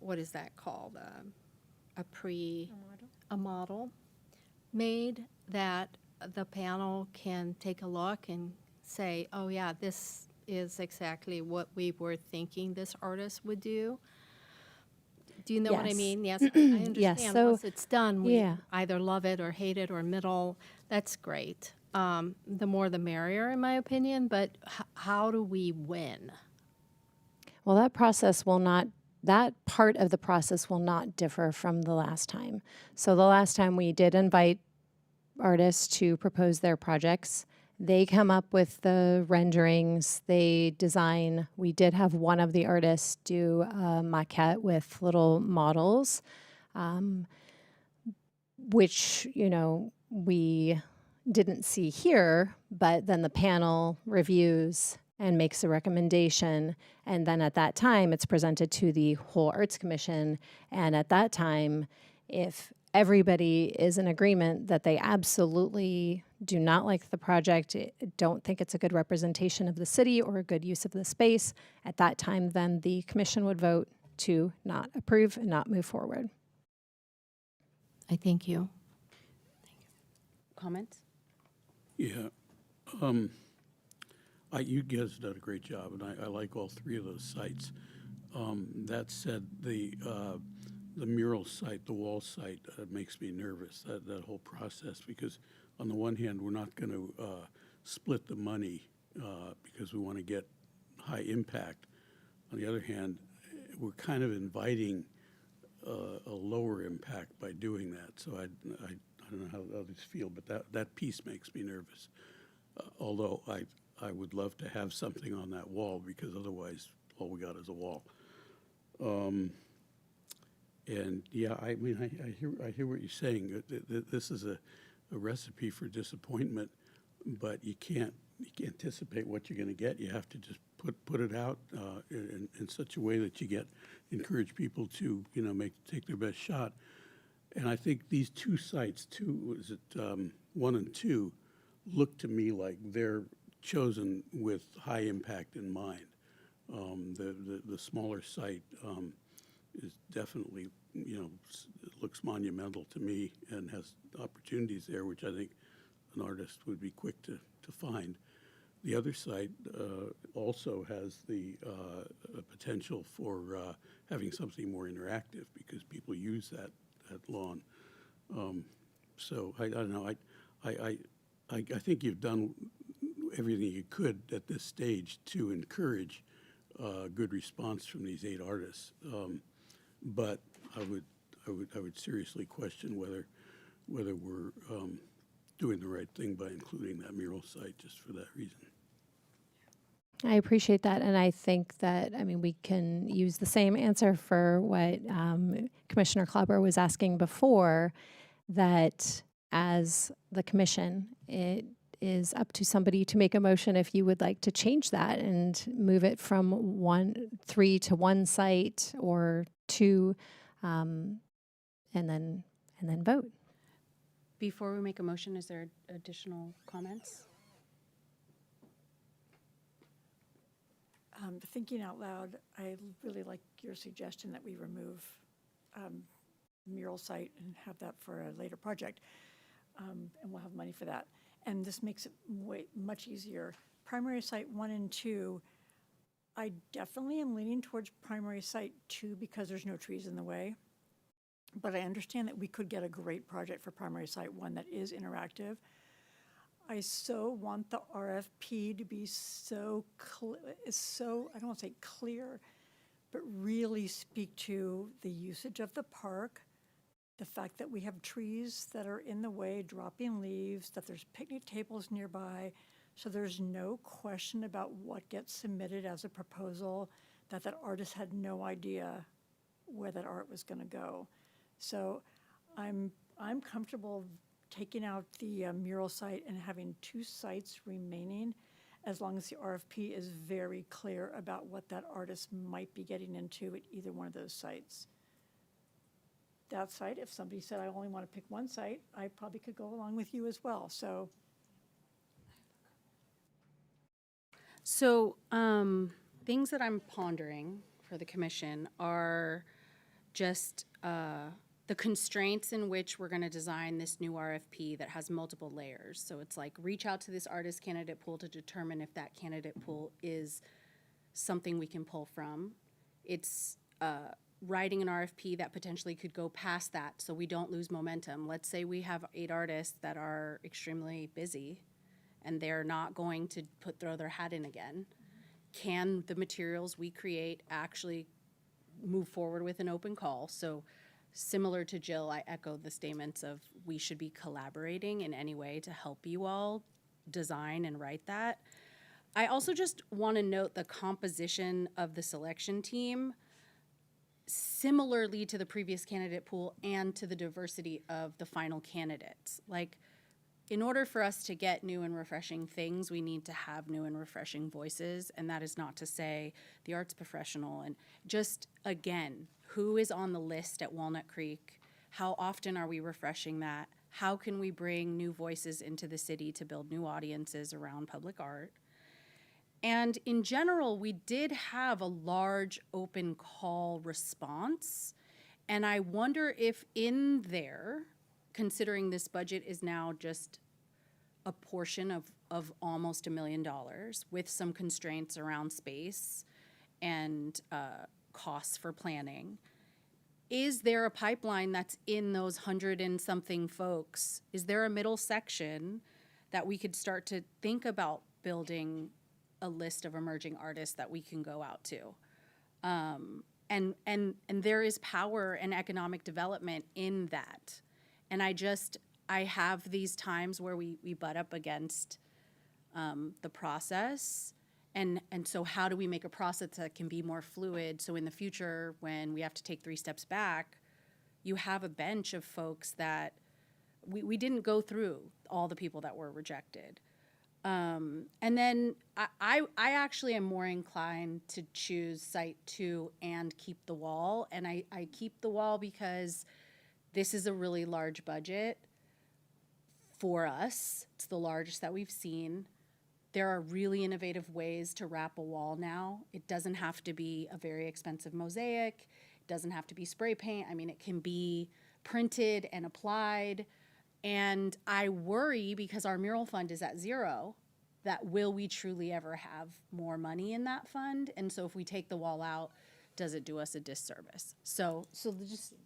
what is that called? A model made that the panel can take a look and say, oh yeah, this is exactly what we were thinking this artist would do? Do you know what I Yes. mean? Yes, I understand. Yes, so- Once it's done, we Yeah. either love it or hate it or middle. That's great. The more the merrier, in my opinion, but how do we win? well, that part of the process will not differ from the last time. So the last time we did invite artists to propose their projects. They come up with the renderings, they design. We did have one of the artists do a maquette with little models, which, we didn't see here, but then the panel reviews and makes a recommendation. And then at that time, it's presented to the whole Arts Commission. And at that time, if everybody is in agreement that they absolutely do not like the project, don't think it's a good representation of the city or a good use of the space, at that time, then the commission would vote to not approve and not move forward. I thank you. Comments? Yeah. You guys have done a great job, and I like all three of those sites. That said, the mural site, the wall site, makes me nervous, that whole process, because on the one hand, we're not going to split the money because we want to get high impact. On the other hand, we're kind of inviting a lower impact by doing that. So I don't know how others feel, but that piece makes me nervous. Although I would love to have something on that wall, because otherwise all we got is a wall. And yeah, I hear what you're saying. This is a recipe for disappointment, but you can't anticipate what you're going to get. You have to just put it out in such a way that you encourage people to take their best shot. And I think these two sites, 1 and 2, look to me like they're chosen with high impact in mind. The smaller site is definitely, looks monumental to me and has opportunities there, which I think an artist would be quick to find. The other site also has the potential for having something more interactive, because people use that lawn. So I don't know. I think you've done everything you could at this stage to encourage good response from these 8 artists. But I would seriously question whether we're doing the right thing by including that mural site just for that reason. I appreciate that, and I think that, we can use the same answer for what Commissioner Klauber was asking before, that as the commission, it is up to somebody to make a motion if you would like to change that and move it from 3 to 1 site or 2, and then vote. Before we make a motion, is there additional comments? Thinking out loud, I really like your suggestion that we remove mural site and have that for a later project, and we'll have money for that. And this makes it much easier. Primary site 1 and 2 I definitely am leaning towards primary site too because there's no trees in the way. But I understand that we could get a great project for primary site one that is interactive. I so want the RFP to be so, I don't want to say clear, but really speak to the usage of the park, the fact that we have trees that are in the way, dropping leaves, that there's picnic tables nearby, so there's no question about what gets submitted as a proposal, that artist had no idea where that art was going to go. So I'm comfortable taking out the mural site and having 2 sites remaining, as long as the RFP is very clear about what that artist might be getting into at either one of those sites. That site, if somebody said I only want to pick one site, I probably could go along with you as well. So Things that I'm pondering for the commission are just the constraints in which we're going to design this new RFP that has multiple layers. So it's like reach out to this artist candidate pool to determine if that candidate pool is something we can pull from. It's writing an RFP that potentially could go past that so we don't lose momentum. Let's say we have 8 artists that are extremely busy and they're not going to throw their hat in again. Can the materials we create actually move forward with an open call? So similar to Jill, I echo the statements of we should be collaborating in any way to help you all design and write that. I also just want to note the composition of the selection team similarly to the previous candidate pool and to the diversity of the final candidates. Like, in order for us to get new and refreshing things, we need to have new and refreshing voices, and that is not to say the arts professional. And just, again, who is on the list at Walnut Creek? How often are we refreshing that? How can we bring new voices into the city to build new audiences around public art? And in general, we did have a large open call response, and I wonder if in there, considering this budget is now just a portion of almost $1 million with some constraints around space and costs for planning, is there a pipeline that's in those 100 and something folks? Is there a middle section that we could start to think about building a list of emerging artists that we can go out to? And there is power and economic development in that. And I have these times where we butt up against the process. And so how do we make a process that can be more fluid? So in the future, when we have to take 3 steps back, you have a bench of folks that we didn't go through all the people that were rejected. And then I actually am more inclined to choose site 2 and keep the wall. And I keep the wall because this is a really large budget for us. It's the largest that we've seen. There are really innovative ways to wrap a wall now. It doesn't have to be a very expensive mosaic. It doesn't have to be spray paint. I mean, it can be printed and applied. And I worry, because our mural fund is at 0, that will we truly ever have more money in that fund? And so if we take the wall out, does it do us a disservice? So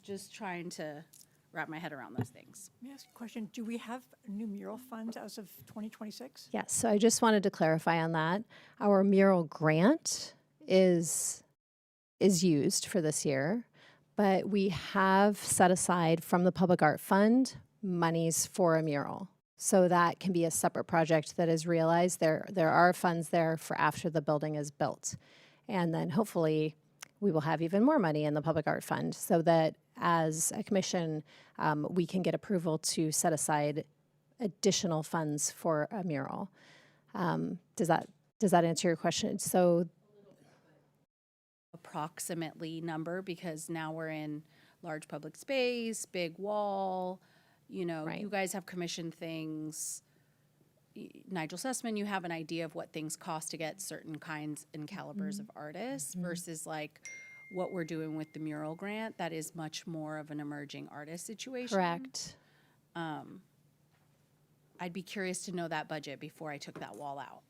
just trying to wrap my head around those things. let me ask a question. Do we have new mural funds as of 2026? Yes, so I just wanted to clarify on that. Our mural grant is used for this year, but we have set aside from the Public Art Fund monies for a mural. So that can be a separate project that is realized. There are funds there for after the building is built. And then hopefully we will have even more money in the Public Art Fund so that as a commission, we can get approval to set aside additional funds for a mural. Does that answer your question? So Approximately number, because now we're in large public space, big wall, Right. You guys have commissioned things. Nigel Sussman, you have an idea of what things cost to get certain kinds and calibers of artists versus like what we're doing with the mural grant. That is much more of an emerging artist situation. correct. I'd be curious to know that budget before I took that wall out.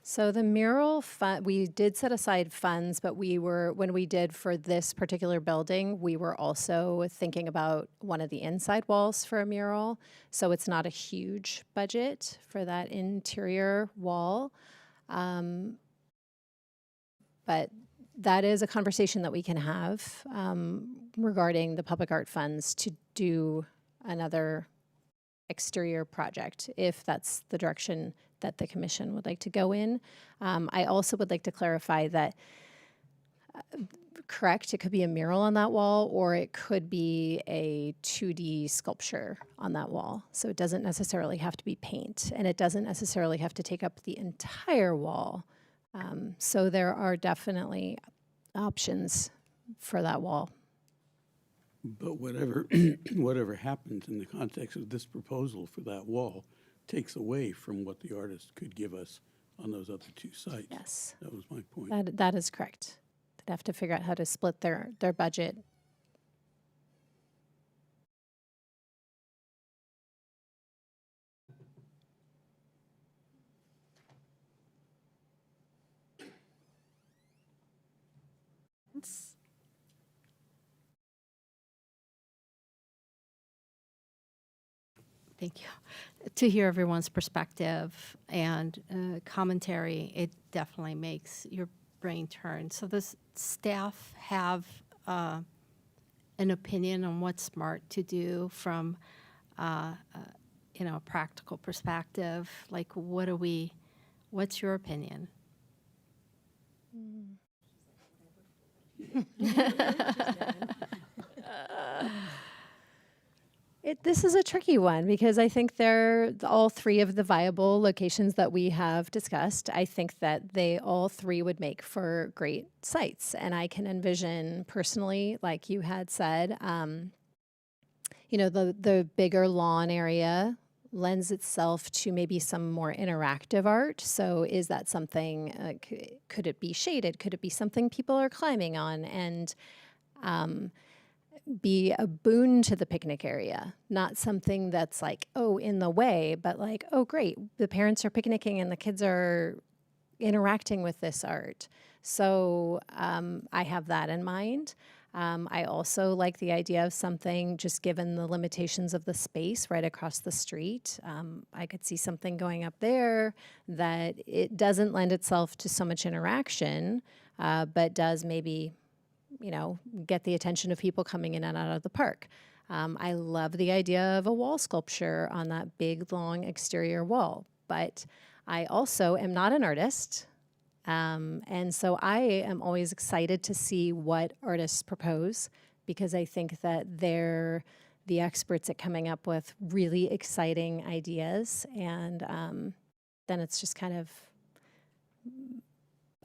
So the mural fund, we did set aside funds, but when we did for this particular building, we were also thinking about one of the inside walls for a mural. So it's not a huge budget for that interior wall. But that is a conversation that we can have regarding the public art funds to do another exterior project, if that's the direction that the commission would like to go in. I also would like to clarify that, correct, it could be a mural on that wall, or it could be a 2D sculpture on that wall. So it doesn't necessarily have to be paint, and it doesn't necessarily have to take up the entire wall. So there are definitely options for that wall. But whatever, whatever happens in the context of this proposal for that wall takes away from what the artist could give us on those other two sites. Yes, That was my point. that is correct. They'd have to figure out how to split their budget. Thank you. To hear everyone's perspective and commentary, it definitely makes your brain turn. So does staff have an opinion on what's smart to do from, a practical perspective? Like, what's your opinion? This is a tricky one because I think they're all three of the viable locations that we have discussed. I think that they all three would make for great sites. And I can envision personally, like you had said, the bigger lawn area lends itself to maybe some more interactive art. So is that something, could it be shaded? Could it be something people are climbing on? And be a boon to the picnic area, not something that's like, oh, in the way, but like, oh, great, the parents are picnicking and the kids are interacting with this art. So I have that in mind. I also like the idea of something, just given the limitations of the space right across the street. I could see something going up there that it doesn't lend itself to so much interaction, but does maybe get the attention of people coming in and out of the park. I love the idea of a wall sculpture on that big, long exterior wall, but I also am not an artist. And so I am always excited to see what artists propose, because I think that they're the experts at coming up with really exciting ideas. And then it's just kind of,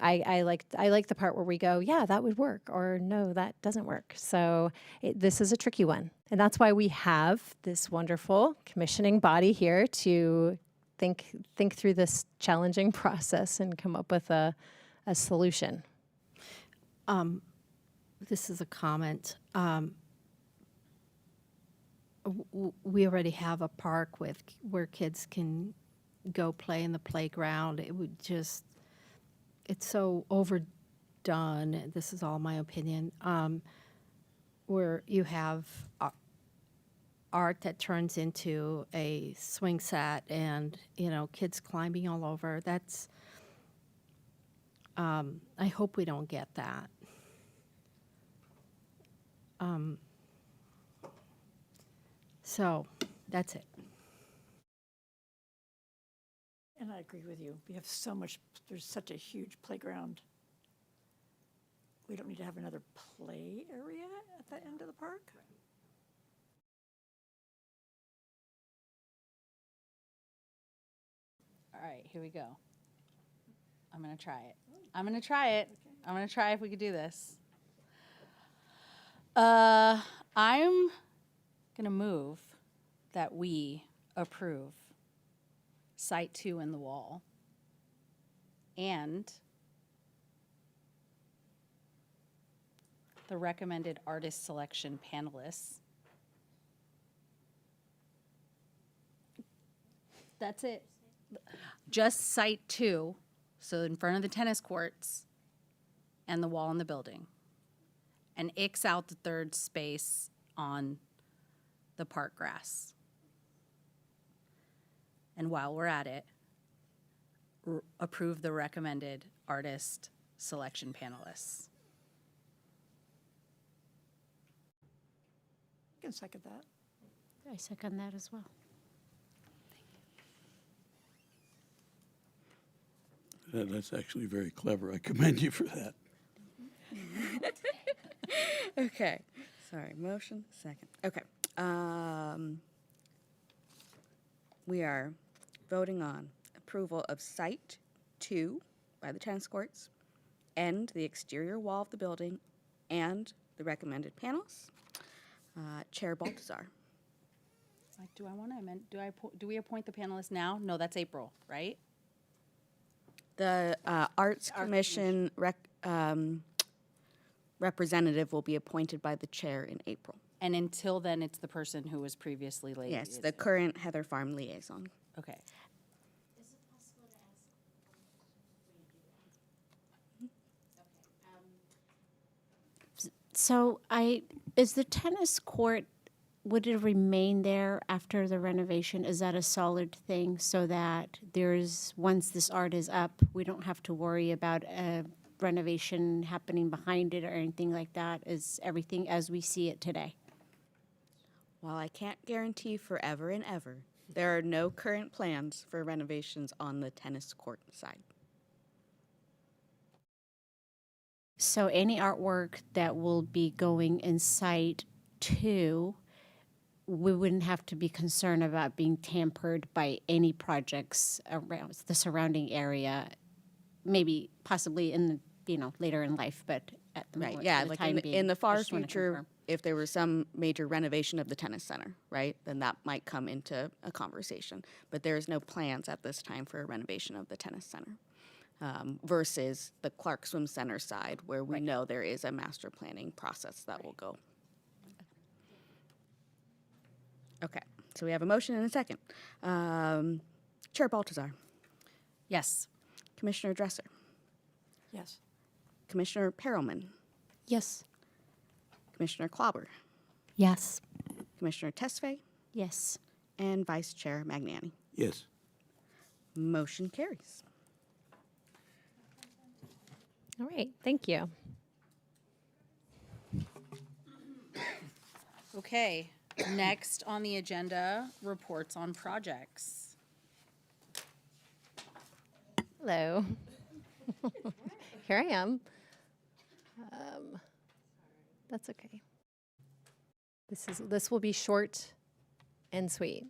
I like the part where we go, yeah, that would work, or no, that doesn't work. So this is a tricky one. And that's why we have this wonderful commissioning body here to think through this challenging process and come up with a solution. This is a comment. We already have a park where kids can go play in the playground. It would just, it's so overdone. This is all my opinion. Where you have art that turns into a swing set and, kids climbing all over. That's, I hope we don't get that. So that's it. And I agree with you. We have so much, there's such a huge playground. We don't need to have another play area at the end of the park. All right, here we go. I'm going to try it. I'm going to try it. I'm going to try if we could do this. I'm going to move that we approve Site 2 in the wall and the recommended artist selection panelists. That's it. Just Site 2. so in front of the tennis courts and the wall in the building, and X out the third space on the park grass. And while we're at it, approve the recommended artist selection panelists. You can second that. I second that as well. That's actually very clever. I commend you for that. Okay, sorry, motion, second. Okay. We are voting on approval of Site 2 by the tennis courts and the exterior wall of the building and the recommended panels. Chair Baltazar. Do I want to amend, do we appoint the panelists now? No, that's April, right? The Arts Commission representative will be appointed by the chair in April. And until then, it's the person who was previously liaison. Yes, the current Heather Farm liaison. Okay. So is the tennis court, would it remain there after the renovation? Is that a solid thing so that once this art is up, we don't have to worry about a renovation happening behind it or anything like that? Is everything as we see it today? While I can't guarantee forever and ever, there are no current plans for renovations on the tennis court side. So any artwork that will be going in Site 2, we wouldn't have to be concerned about being tampered by any projects around the surrounding area, maybe possibly later in life, but at the Right, moment, yeah, for the like time in the being, far I just wanna future, confirm. if there was some major renovation of the tennis center, right, then that might come into a conversation. But there is no plans at this time for a renovation of the tennis center. Versus the Clark Swim Center side, where we know there is a master planning process that will go. Okay, so we have a motion and a second. Chair Baltazar, Yes. Commissioner Dresser, Yes. Commissioner Perelman, Yes. Commissioner Klauber, Yes. Commissioner Tesfaye, Yes. and Vice Chair Magnani. Yes. Motion carries. All right, thank you. Okay, next on the agenda, reports on projects. Hello. Here I am. That's okay. This will be short and sweet.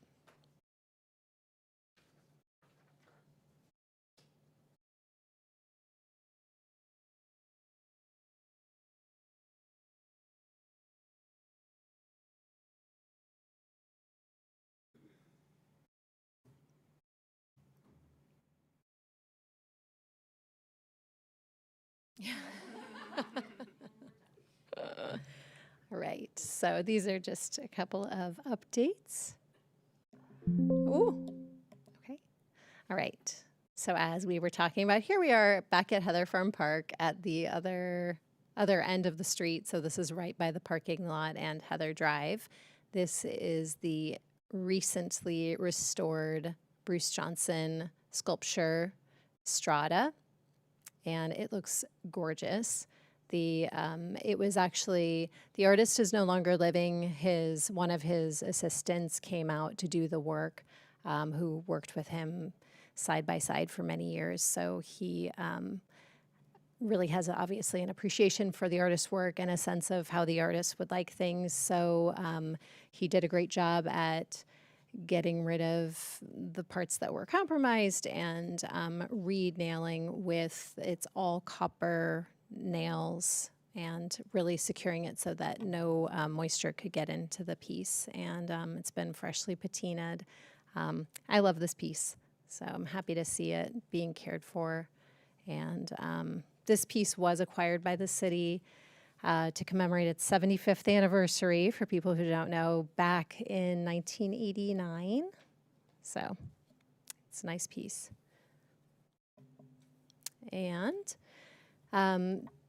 All right, so these are just a couple of updates. Ooh, okay. All right, so as we were talking about, here we are back at Heather Farm Park at the other end of the street. So this is right by the parking lot and Heather Drive. This is the recently restored Bruce Johnson sculpture Strata, and it looks gorgeous. It was actually, the artist is no longer living. One of his assistants came out to do the work, who worked with him side by side for many years. So he really has obviously an appreciation for the artist's work and a sense of how the artist would like things. So he did a great job at getting rid of the parts that were compromised and re-nailing with its all copper nails and really securing it so that no moisture could get into the piece. And it's been freshly patinaed. I love this piece, so I'm happy to see it being cared for. And this piece was acquired by the city to commemorate its 75th anniversary, for people who don't know, back in 1989. So it's a nice piece. And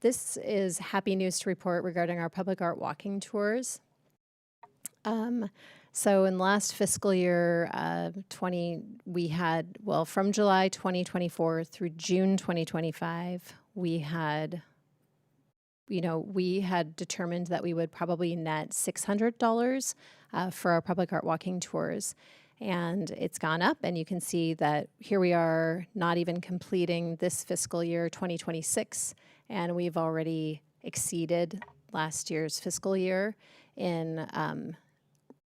this is happy news to report regarding our public art walking tours. So in last fiscal year, we had, well, from July 2024 through June 2025, we had determined that we would probably net $600 for our public art walking tours. And it's gone up, and you can see that here we are not even completing this fiscal year 2026, and we've already exceeded last year's fiscal year in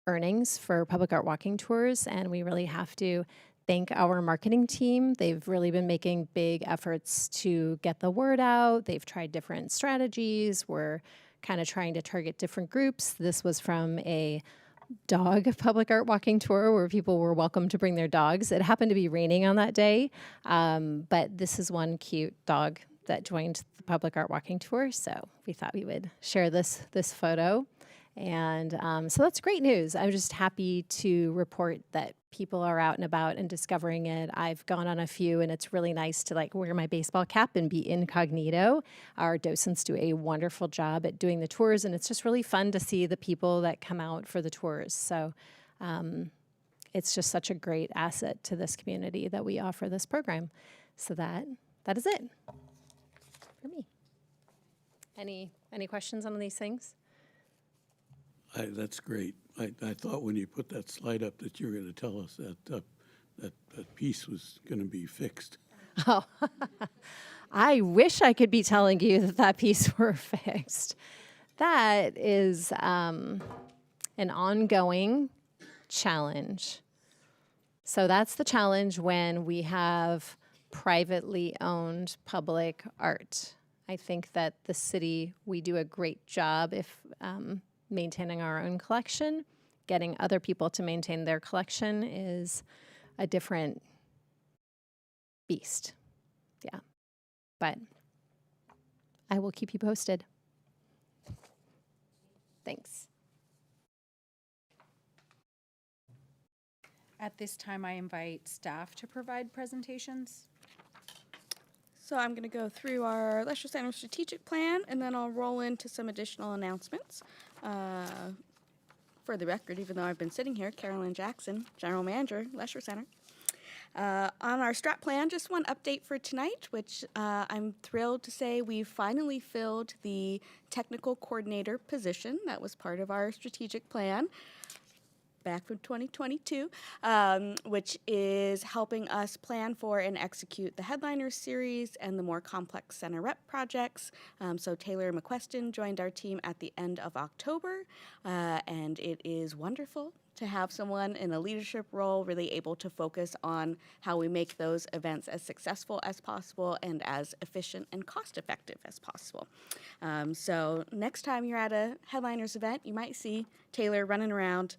earnings for public art walking tours, and we really have to thank our marketing team. They've really been making big efforts to get the word out. They've tried different strategies. We're kind of trying to target different groups. This was from a dog public art walking tour where people were welcome to bring their dogs. It happened to be raining on that day, but this is one cute dog that joined the public art walking tour, so we thought we would share this photo. And so that's great news. I'm just happy to report that people are out and about and discovering it. I've gone on a few, and it's really nice to like wear my baseball cap and be incognito. Our docents do a wonderful job at doing the tours, and it's just really fun to see the people that come out for the tours. So it's just such a great asset to this community that we offer this program. So that is it for me. Any questions on these things? That's great. I thought when you put that slide up that you were going to tell us that piece was going to be fixed. Oh, I wish I could be telling you that piece were fixed. That is an ongoing challenge. So that's the challenge when we have privately owned public art. I think that the city, we do a great job if maintaining our own collection. Getting other people to maintain their collection is a different beast. Yeah. But I will keep you posted. Thanks. At this time, I invite staff to provide presentations. So I'm going to go through our Lesher Center strategic plan, and then I'll roll into some additional announcements. For the record, even though I've been sitting here, Carolyn Jackson, General Manager, Lesher Center. On our strat plan, just one update for tonight, which I'm thrilled to say we've finally filled the technical coordinator position that was part of our strategic plan back from 2022, which is helping us plan for and execute the Headliners series and the more complex center rep projects. So Taylor McQuestion joined our team at the end of October, and it is wonderful to have someone in a leadership role really able to focus on how we make those events as successful as possible and as efficient and cost-effective as possible. So next time you're at a Headliners event, you might see Taylor running around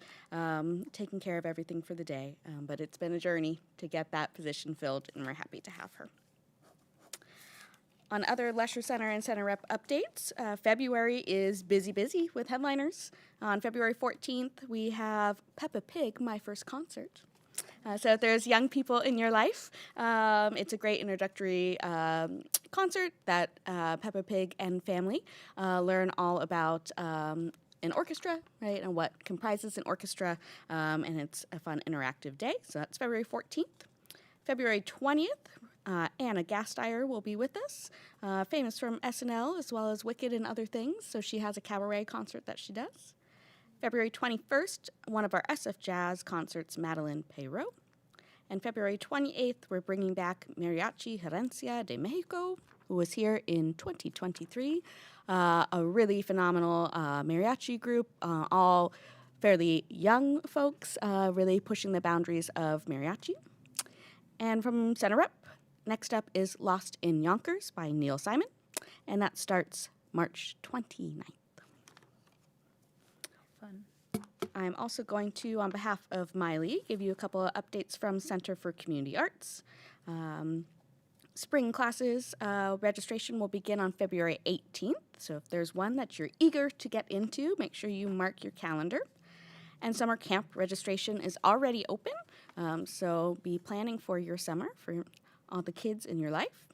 taking care of everything for the day. But it's been a journey to get that position filled, and we're happy to have her. On other Lesher Center and Center Rep updates, February is busy with Headliners. On February 14th, we have Peppa Pig, My First Concert. So if there's young people in your life, it's a great introductory concert that Peppa Pig and family learn all about an orchestra, right, and what comprises an orchestra, and it's a fun interactive day. So that's February 14th. February 20th, Anna Gasteyer will be with us, famous from SNL as well as Wicked and other things. So she has a cabaret concert that she does. February 21st, one of our SF Jazz concerts, Madeline Perot. And February 28th, we're bringing back Mariachi Herencia de Mexico, who was here in 2023. A really phenomenal mariachi group, all fairly young folks, really pushing the boundaries of mariachi. And from Center Rep, next up is Lost in Yonkers by Neil Simon, and that starts March 29th. Fun. I'm also going to, on behalf of Miley, give you a couple of updates from Center for Community Arts. Spring classes registration will begin on February 18th, so if there's one that you're eager to get into, make sure you mark your calendar. And summer camp registration is already open, so be planning for your summer for all the kids in your life.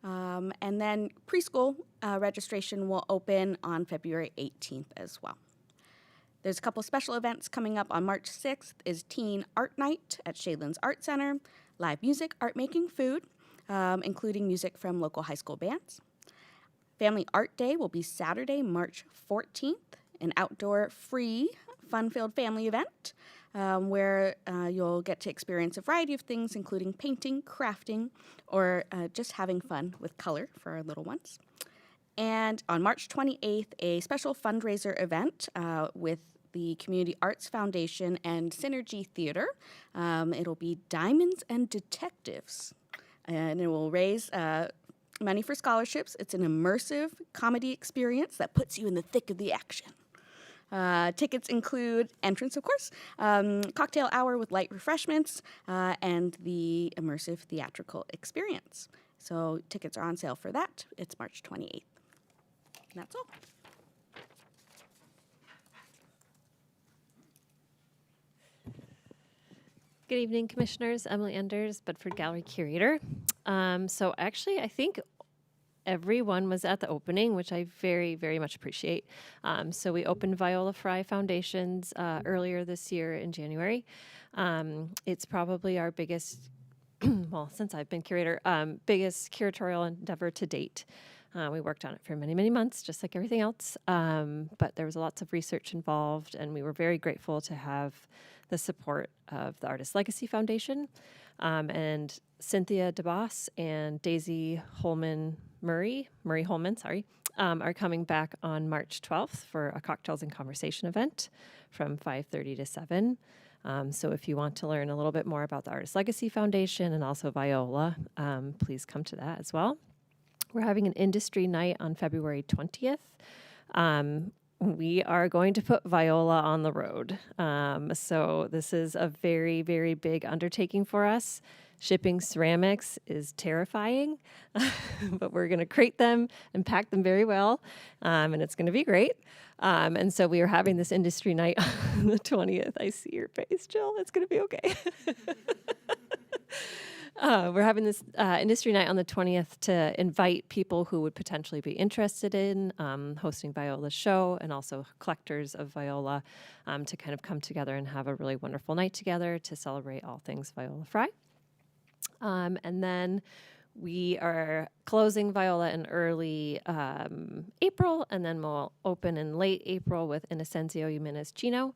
And then preschool registration will open on February 18th as well. There's a couple special events coming up on March 6th is Teen Art Night at Shadelands Art Center, live music, art making, food, including music from local high school bands. Family Art Day will be Saturday, March 14th, an outdoor free fun-filled family event where you'll get to experience a variety of things, including painting, crafting, or just having fun with color for our little ones. And on March 28th, a special fundraiser event with the Community Arts Foundation and Synergy Theater. It'll be Diamonds and Detectives, and it will raise money for scholarships. It's an immersive comedy experience that puts you in the thick of the action. Tickets include entrance, of course, cocktail hour with light refreshments, and the immersive theatrical experience. So tickets are on sale for that. It's March 28th. And that's all. Good evening, Commissioners. Emily Enders, Bedford Gallery Curator. So actually, I think everyone was at the opening, which I very, very much appreciate. So we opened Viola Fry Foundations earlier this year in January. It's probably our biggest, well, since I've been curator, biggest curatorial endeavor to date. We worked on it for many, many months, just like everything else. But there was lots of research involved, and we were very grateful to have the support of the Artist Legacy Foundation. And Cynthia DeBoss and Daisy Murray Holman, are coming back on March 12th for a Cocktails and Conversation event from 5:30 to 7. So if you want to learn a little bit more about the Artist Legacy Foundation and also Viola, please come to that as well. We're having an industry night on February 20th. We are going to put Viola on the road. So this is a very, very big undertaking for us. Shipping ceramics is terrifying, but we're going to crate them and pack them very well, and it's going to be great. And so we are having this industry night on the 20th. I see your face, Jill. It's going to be okay. We're having this industry night on the 20th to invite people who would potentially be interested in hosting Viola's show, and also collectors of Viola to kind of come together and have a really wonderful night together to celebrate all things Viola Fry. And then we are closing Viola in early April, and then we'll open in late April with Inocencio Jimenez Chino.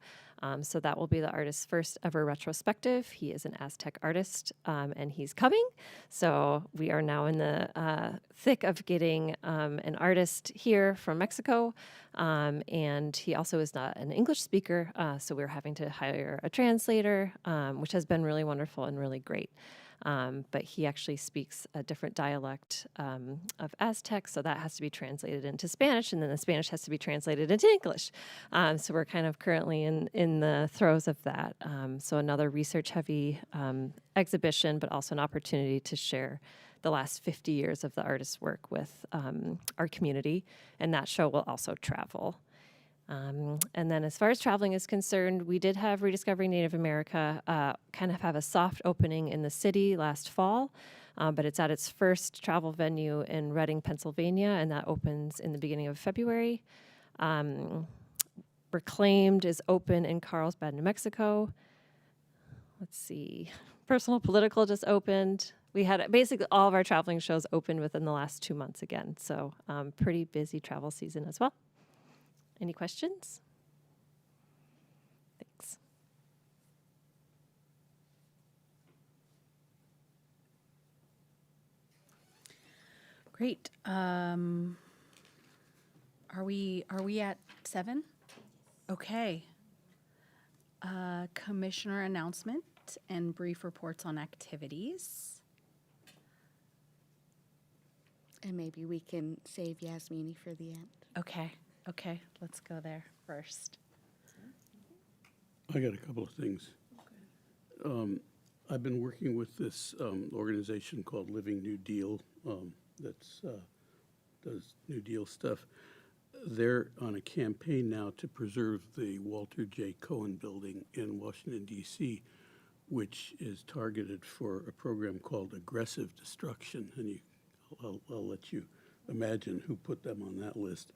So that will be the artist's first ever retrospective. He is an Aztec artist, and he's coming. So we are now in the thick of getting an artist here from Mexico. And he also is not an English speaker, so we're having to hire a translator, which has been really wonderful and really great. But he actually speaks a different dialect of Aztec, so that has to be translated into Spanish, and then the Spanish has to be translated into English. So we're kind of currently in the throes of that. So another research-heavy exhibition, but also an opportunity to share the last 50 years of the artist's work with our community, and that show will also travel. And then as far as traveling is concerned, we did have Rediscovering Native America kind of have a soft opening in the city last fall, but it's at its first travel venue in Reading, Pennsylvania, and that opens in the beginning of February. Reclaimed is open in Carlsbad, New Mexico. Let's see. Personal Political just opened. We had basically all of our traveling shows opened within the last 2 months again, so pretty busy travel season as well. Any questions? Thanks. Great. Are we at 7? Okay. Commissioner announcement and brief reports on activities. And maybe we can save Yasmini for the end. Okay, let's go there first. I got a couple of things. I've been working with this organization called Living New Deal that's does New Deal stuff. They're on a campaign now to preserve the Walter J. Cohen building in Washington, D.C., which is targeted for a program called Aggressive Destruction. And I'll let you imagine who put them on that list.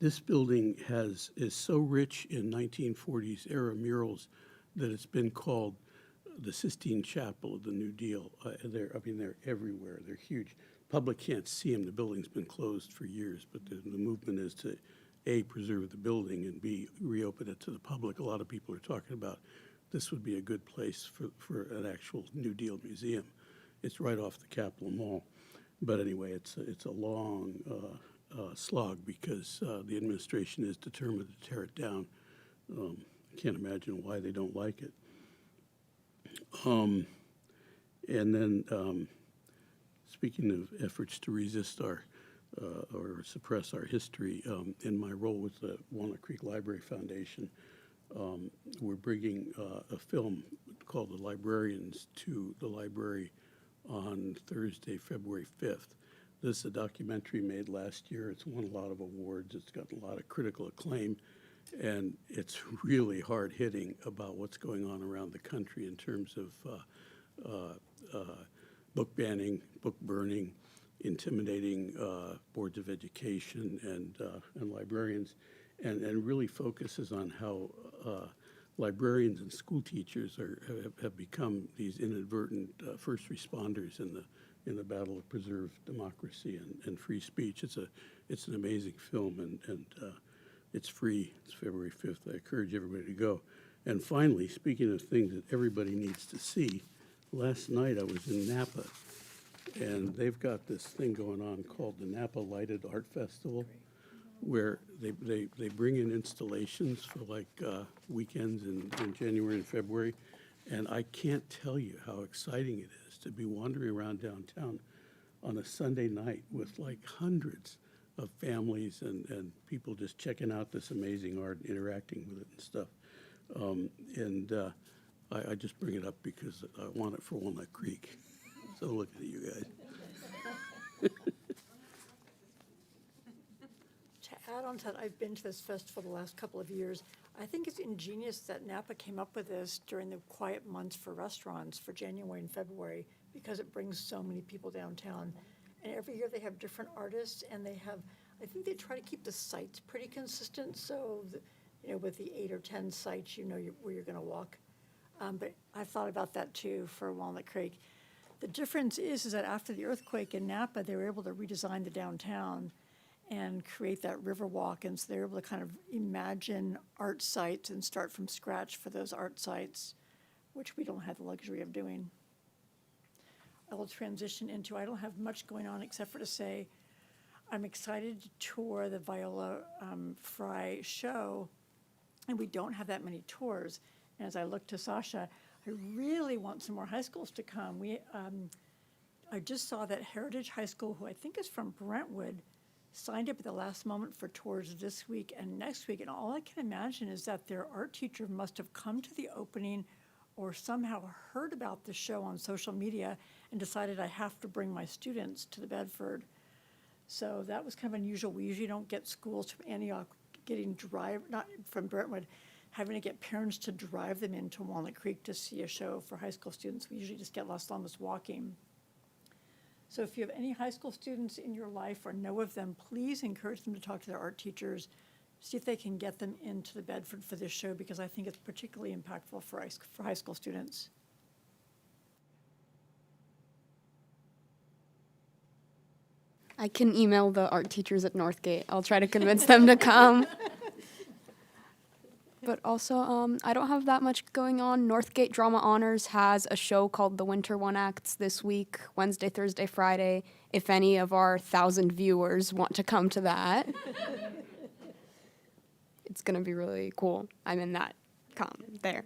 This building is so rich in 1940s era murals that it's been called the Sistine Chapel of the New Deal. They're everywhere. They're huge. Public can't see them. The building's been closed for years, but the movement is to, A, preserve the building, and B, reopen it to the public. A lot of people are talking about this would be a good place for an actual New Deal museum. It's right off the Capitol Mall. But anyway, it's a long slog because the administration is determined to tear it down. I can't imagine why they don't like it. And then, speaking of efforts to resist or suppress our history, in my role with the Walnut Creek Library Foundation, we're bringing a film called The Librarians to the library on Thursday, February 5th. This is a documentary made last year. It's won a lot of awards. It's got a lot of critical acclaim. And it's really hard-hitting about what's going on around the country in terms of book banning, book burning, intimidating boards of education and librarians, and really focuses on how librarians and school teachers have become these inadvertent first responders in the battle to preserve democracy and free speech. It's an amazing film, and it's free. It's February 5th. I encourage everybody to go. And finally, speaking of things that everybody needs to see, last night I was in Napa, and they've got this thing going on called the Napa Lighted Art Festival, where they bring in installations for like weekends in January and February. And I can't tell you how exciting it is to be wandering around downtown on a Sunday night with like hundreds of families and people just checking out this amazing art and interacting with it and stuff. I just bring it up because I want it for Walnut Creek. So looking at you guys. To add on to that, I've been to this festival the last couple of years. I think it's ingenious that Napa came up with this during the quiet months for restaurants for January and February because it brings so many people downtown. And every year they have different artists, and I think they try to keep the sites pretty consistent. So, with the 8 or 10 sites, where you're going to walk. But I've thought about that too for Walnut Creek. The difference is that after the earthquake in Napa, they were able to redesign the downtown and create that river walk. And so they're able to kind of imagine art sites and start from scratch for those art sites, which we don't have the luxury of doing. I will transition into, I don't have much going on except for to say, I'm excited to tour the Viola Fry show, and we don't have that many tours. And as I look to Sasha, I really want some more high schools to come. I just saw that Heritage High School, who I think is from Brentwood, signed up at the last moment for tours this week and next week. And all I can imagine is that their art teacher must have come to the opening or somehow heard about the show on social media and decided I have to bring my students to the Bedford. So that was kind of unusual. We usually don't get schools from Antioch not from Brentwood, having to get parents to drive them into Walnut Creek to see a show for high school students. We usually just get Los Alamos walking. So if you have any high school students in your life or know of them, please encourage them to talk to their art teachers, see if they can get them into the Bedford for this show, because I think it's particularly impactful for high school students. I can email the art teachers at Northgate. I'll try to convince them to come. But also, I don't have that much going on. Northgate Drama Honors has a show called The Winter One Acts this week, Wednesday, Thursday, Friday. If any of our 1,000 viewers want to come to that. It's going to be really cool. I'm in that. Come there.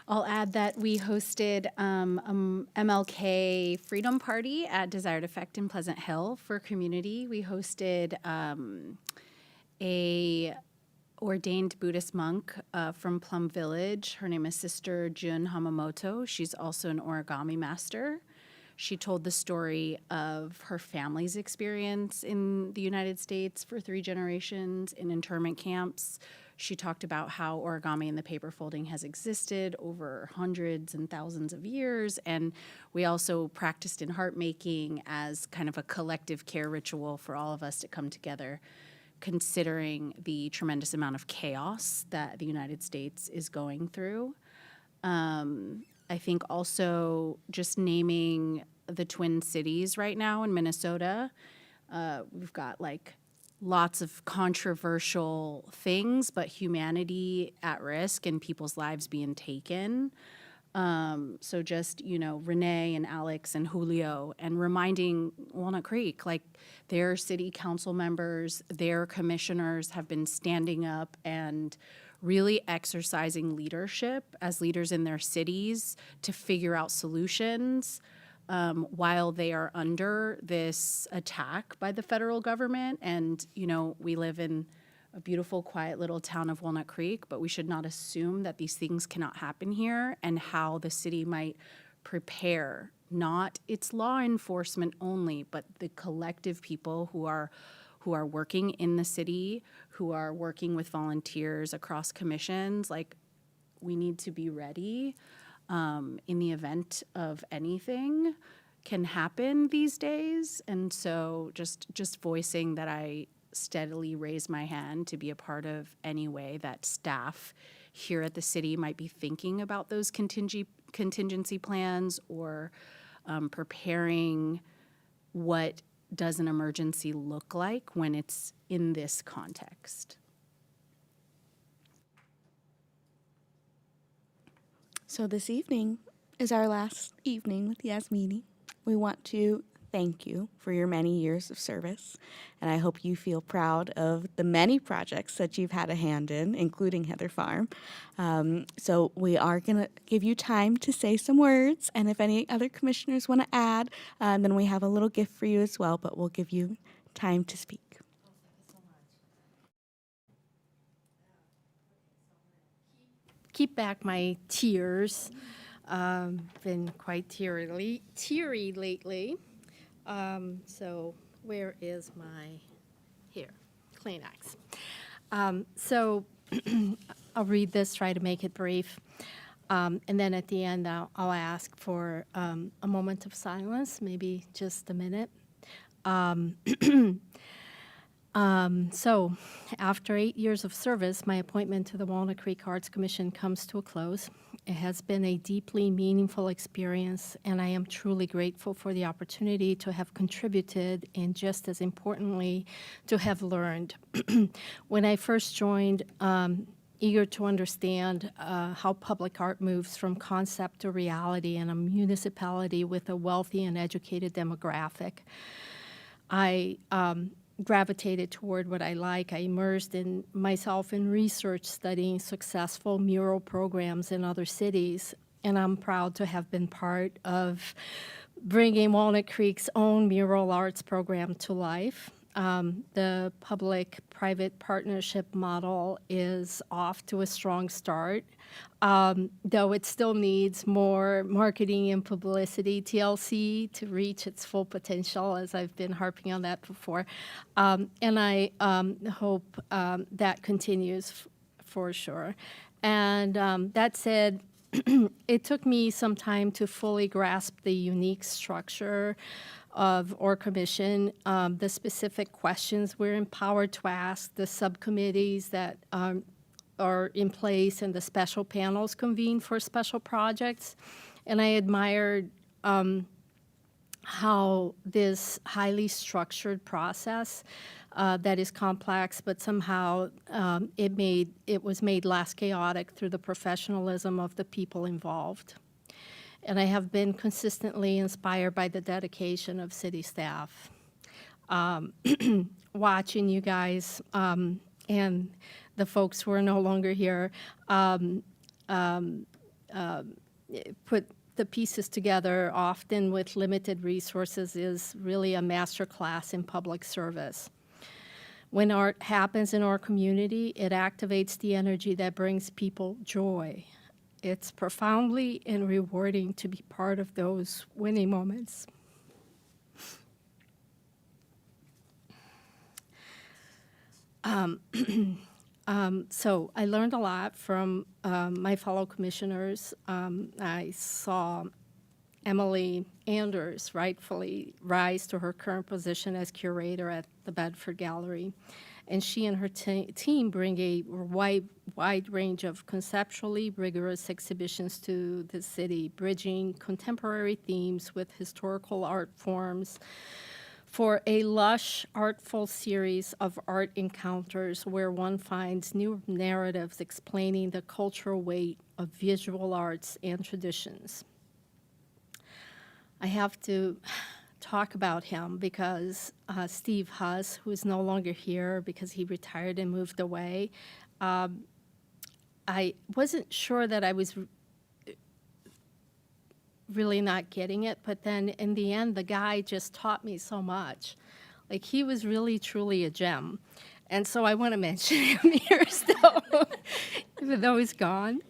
I'll add that we hosted MLK Freedom Party at Desired Effect in Pleasant Hill for community. We hosted a ordained Buddhist monk from Plum Village. Her name is Sister Jun Hamamoto. She's also an origami master. She told the story of her family's experience in the United States for 3 generations in internment camps. She talked about how origami and the paper folding has existed over hundreds and thousands of years. And we also practiced in heart making as kind of a collective care ritual for all of us to come together, considering the tremendous amount of chaos that the United States is going through. I think also just naming the Twin Cities right now in Minnesota, we've got like lots of controversial things, but humanity at risk and people's lives being taken. So just, you know, Renee and Alex and Julio, and reminding Walnut Creek, like their city council members, their commissioners have been standing up and really exercising leadership as leaders in their cities to figure out solutions while they are under this attack by the federal government. And, you know, we live in a beautiful, quiet little town of Walnut Creek, but we should not assume that these things cannot happen here, and how the city might prepare, not its law enforcement only, but the collective people who are working in the city, who are working with volunteers across commissions. Like, we need to be ready in the event of anything can happen these days. And so just voicing that I steadily raise my hand to be a part of any way that staff here at the city might be thinking about those contingency plans, or preparing what does an emergency look like when it's in this context. So this evening is our last evening with Yasmini. We want to thank you for your many years of service, and I hope you feel proud of the many projects that you've had a hand in, including Heather Farm. So we are going to give you time to say some words, and if any other commissioners want to add, then we have a little gift for you as well, but we'll give you time to speak. Keep back my tears. Been quite teary lately. So where is my, here, Kleenex. So I'll read this, try to make it brief. And then at the end, I'll ask for a moment of silence, maybe just a minute. So after 8 years of service, my appointment to the Walnut Creek Arts Commission comes to a close. It has been a deeply meaningful experience, and I am truly grateful for the opportunity to have contributed, and just as importantly, to have learned. When I first joined, eager to understand how public art moves from concept to reality in a municipality with a wealthy and educated demographic, I gravitated toward what I like. I immersed in myself in research studying successful mural programs in other cities, and I'm proud to have been part of bringing Walnut Creek's own mural arts program to life. The public-private partnership model is off to a strong start, though it still needs more marketing and publicity, TLC, to reach its full potential, as I've been harping on that before. And I hope that continues for sure. And that said, it took me some time to fully grasp the unique structure of our commission, the specific questions we're empowered to ask, the subcommittees that are in place, and the special panels convened for special projects. And I admired how this highly structured process that is complex, but somehow it was made less chaotic through the professionalism of the people involved. And I have been consistently inspired by the dedication of city staff. Watching you guys and the folks who are no longer here put the pieces together, often with limited resources, is really a masterclass in public service. When art happens in our community, it activates the energy that brings people joy. It's profoundly and rewarding to be part of those winning moments. So I learned a lot from my fellow commissioners. I saw Emily Anders rightfully rise to her current position as curator at the Bedford Gallery. And she and her team bring a wide range of conceptually rigorous exhibitions to the city, bridging contemporary themes with historical art forms for a lush, artful series of art encounters where one finds new narratives explaining the cultural weight of visual arts and traditions. I have to talk about him because Steve Huss, who is no longer here because he retired and moved away, I wasn't sure that I was really not getting it, but then in the end, the guy just taught me so much. Like, he was really, truly a gem. And so I want to mention him here still, even though he's gone.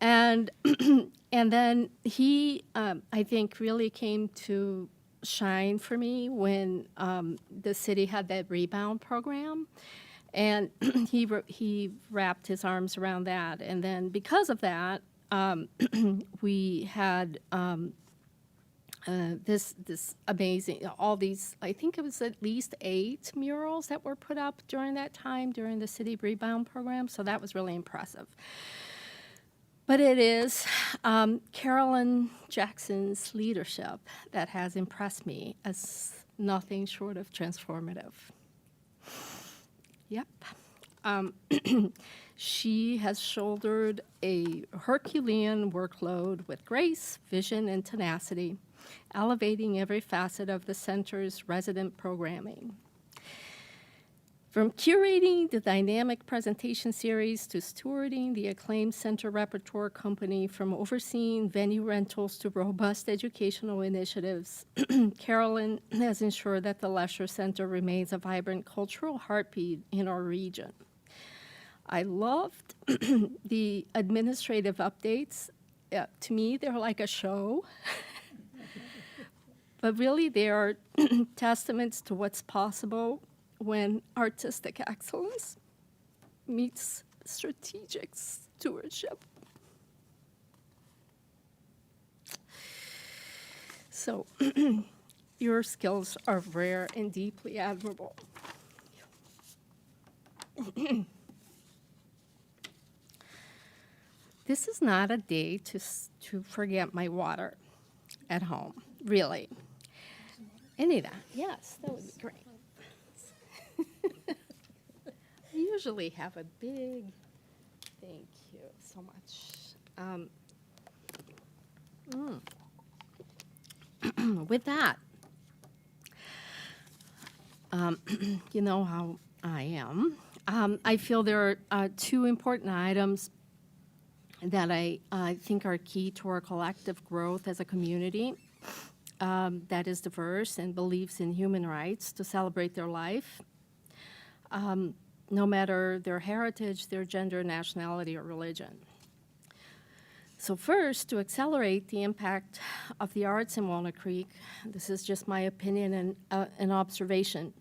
And and then he, I think, really came to shine for me when the city had that rebound program. And he wrapped his arms around that. And then because of that, we had this amazing, all these, I think it was at least 8 murals that were put up during that time, during the city rebound program. So that was really impressive. But it is Carolyn Jackson's leadership that has impressed me as nothing short of transformative. Yep. She has shouldered a Herculean workload with grace, vision, and tenacity, elevating every facet of the center's resident programming. From curating the dynamic presentation series to stewarding the acclaimed center repertoire company, from overseeing venue rentals to robust educational initiatives, Carolyn has ensured that the Lesher Center remains a vibrant cultural heartbeat in our region. I loved the administrative updates. To me, they're like a show. But really, they are testaments to what's possible when artistic excellence meets strategic stewardship. So your skills are rare and deeply admirable. This is not a day to forget my water at home, really. Any of that? Yes, that would be great. I usually have a big, thank you so much. With that, you know how I am. I feel there are 2 important items that I think are key to our collective growth as a community that is diverse and believes in human rights to celebrate their life, no matter their heritage, their gender, nationality, or religion. So first, to accelerate the impact of the arts in Walnut Creek, this is just my opinion and an observation,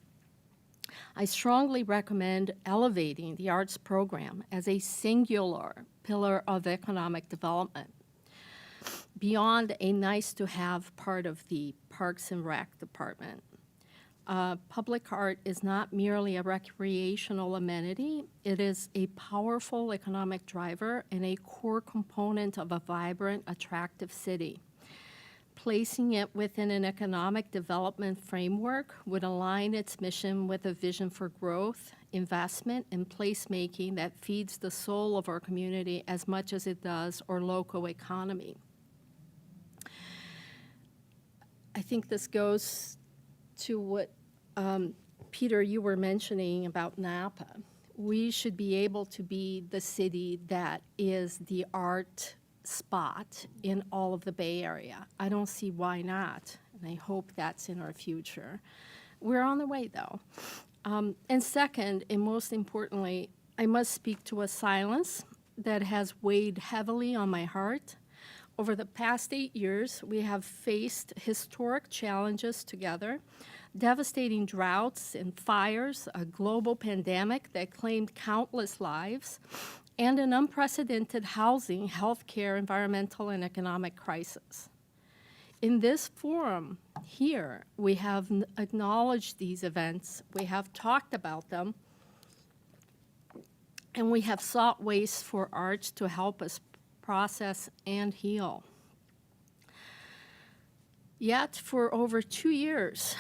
I strongly recommend elevating the arts program as a singular pillar of economic development, beyond a nice-to-have part of the Parks and Rec department. Public art is not merely a recreational amenity. It is a powerful economic driver and a core component of a vibrant, attractive city. Placing it within an economic development framework would align its mission with a vision for growth, investment, and placemaking that feeds the soul of our community as much as it does our local economy. I think this goes to what, Peter, you were mentioning about Napa. We should be able to be the city that is the art spot in all of the Bay Area. I don't see why not, and I hope that's in our future. We're on the way, though. And second, and most importantly, I must speak to a silence that has weighed heavily on my heart. Over the past 8 years, we have faced historic challenges together devastating droughts and fires, a global pandemic that claimed countless lives, and an unprecedented housing, healthcare, environmental, and economic crisis. In this forum here, we have acknowledged these events, we have talked about them, and we have sought ways for arts to help us process and heal. Yet, for over 2 years,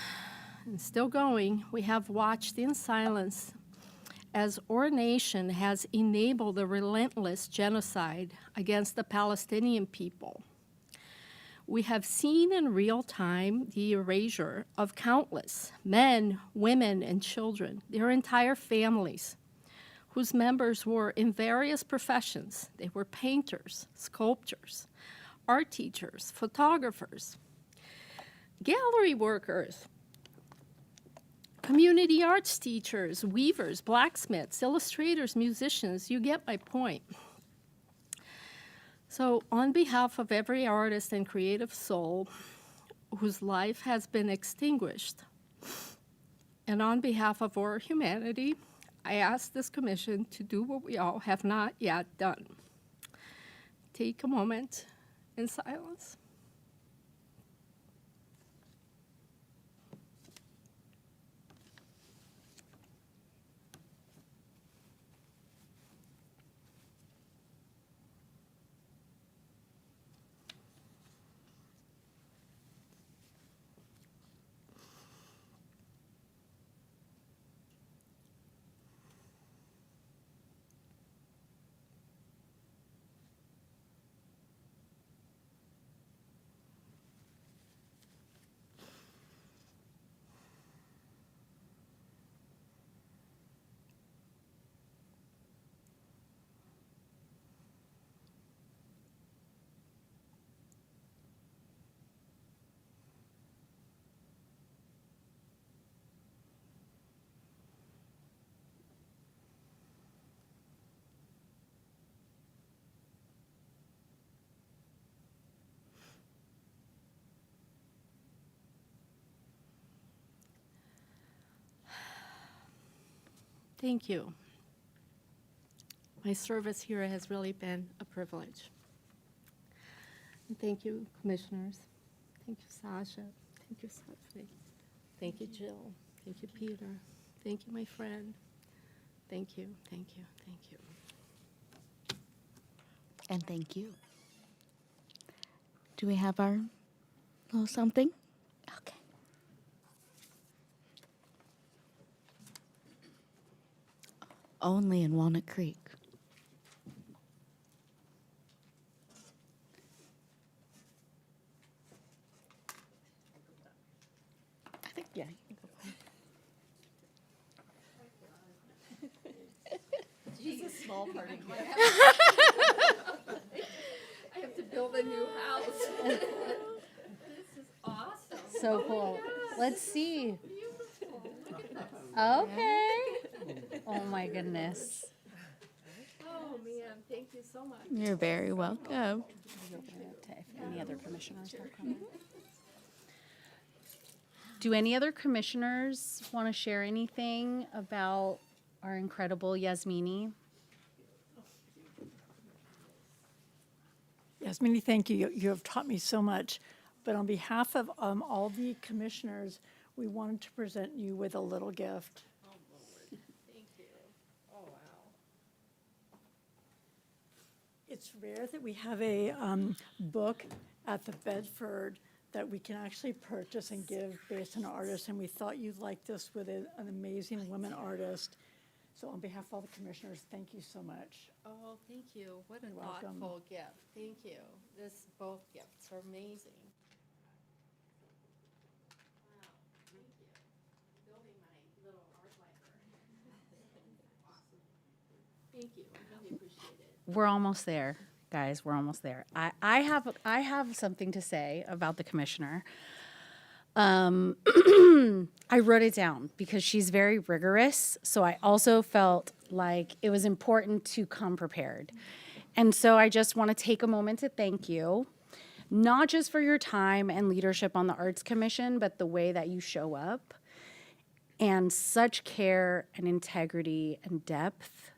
and still going, we have watched in silence as our nation has enabled the relentless genocide against the Palestinian people. We have seen in real time the erasure of countless men, women, and children, their entire families, whose members were in various professions. They were painters, sculptors, art teachers, photographers, gallery workers, community arts teachers, weavers, blacksmiths, illustrators, musicians. You get my point. So on behalf of every artist and creative soul whose life has been extinguished, and on behalf of our humanity, I ask this commission to do what we all have not yet done. Take a moment in silence. Thank you. My service here has really been a privilege. And thank you, commissioners. Thank you, Sasha. Thank you, Stephanie. Thank you, Jill. Thank you, Peter. Thank you, my friend. Thank you, thank you, thank you. And thank you. Do we have our little something? Okay. Only in Walnut Creek. I think, yeah, you can go ahead. It's a small party. I have to build a new house. This is awesome. So cool. Let's see. Okay. Oh my goodness. Oh, man, thank you so much. You're very welcome. If any other commissioners have comments. Do any other commissioners want to share anything about our incredible Yasmini? Yasmini, thank you. You have taught me so much. But on behalf of all the commissioners, we wanted to present you with a little gift. Thank you. Oh, wow. It's rare that we have a book at the Bedford that we can actually purchase and give based on an artist, and we thought you'd like this with an amazing woman artist. So on behalf of all the commissioners, thank you so much. Oh, thank you. What a You're welcome. thoughtful gift. Thank you. Both gifts are amazing. Wow, thank you. Building my little art library. Awesome. Thank you. I really appreciate it. We're almost there, guys. We're almost there. I have something to say about the commissioner. I wrote it down because she's very rigorous. So I also felt like it was important to come prepared. And so I just want to take a moment to thank you, not just for your time and leadership on the Arts Commission, but the way that you show up. and such care and integrity and depth.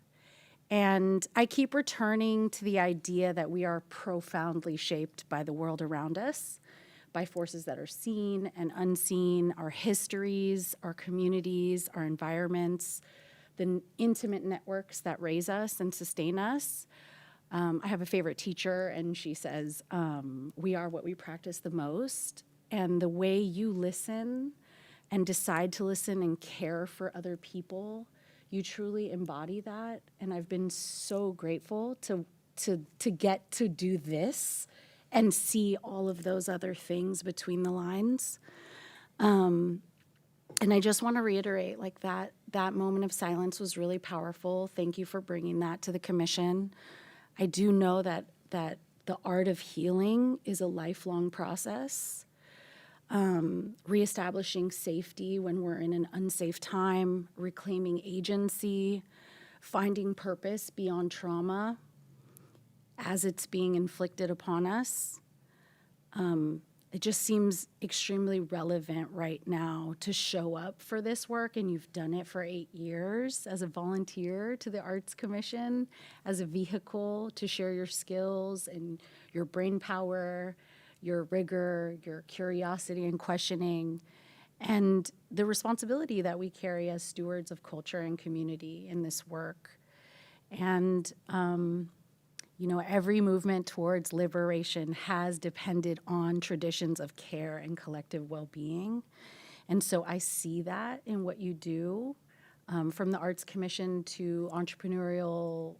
And I keep returning to the idea that we are profoundly shaped by the world around us, by forces that are seen and unseen, our histories, our communities, our environments, the intimate networks that raise us and sustain us. I have a favorite teacher, and she says, we are what we practice the most. And the way you listen and decide to listen and care for other people, you truly embody that. And I've been so grateful to get to do this and see all of those other things between the lines. And I just want to reiterate, like, that moment of silence was really powerful. Thank you for bringing that to the commission. I do know that the art of healing is a lifelong process. Reestablishing safety when we're in an unsafe time, reclaiming agency, finding purpose beyond trauma as it's being inflicted upon us. It just seems extremely relevant right now to show up for this work, and you've done it for 8 years as a volunteer to the Arts Commission, as a vehicle to share your skills and your brain power, your rigor, your curiosity and questioning, and the responsibility that we carry as stewards of culture and community in this work. And every movement towards liberation has depended on traditions of care and collective well-being. And so I see that in what you do, from the Arts Commission to entrepreneurial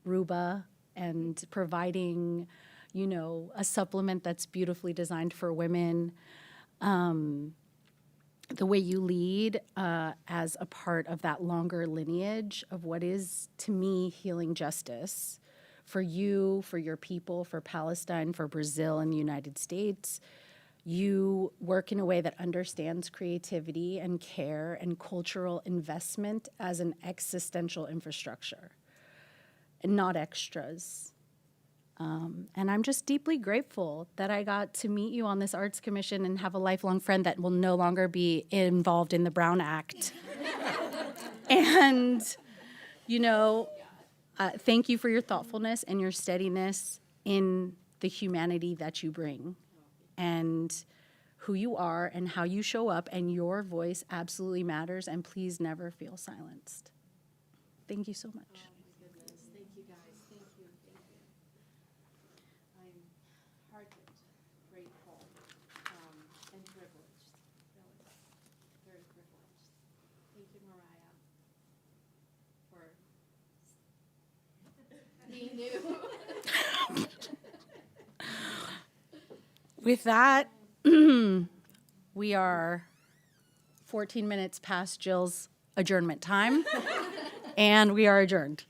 Ruba and providing, a supplement that's beautifully designed for women. The way you lead as a part of that longer lineage of what is, to me, healing justice for you, for your people, for Palestine, for Brazil and the United States. You work in a way that understands creativity and care and cultural investment as an existential infrastructure and not extras. And I'm just deeply grateful that I got to meet you on this Arts Commission and have a lifelong friend that will no longer be involved in the Brown Act. And, thank you for your thoughtfulness and your steadiness in the humanity that you bring and who you are and how you show up, and your voice absolutely matters, and please never feel silenced. Thank you so much. Thank you, guys. Thank you. I'm heartened, grateful, and privileged. Really, very privileged. Thank you, Mariah, for being new. With that, we are 14 minutes past Jill's adjournment time, and we are adjourned.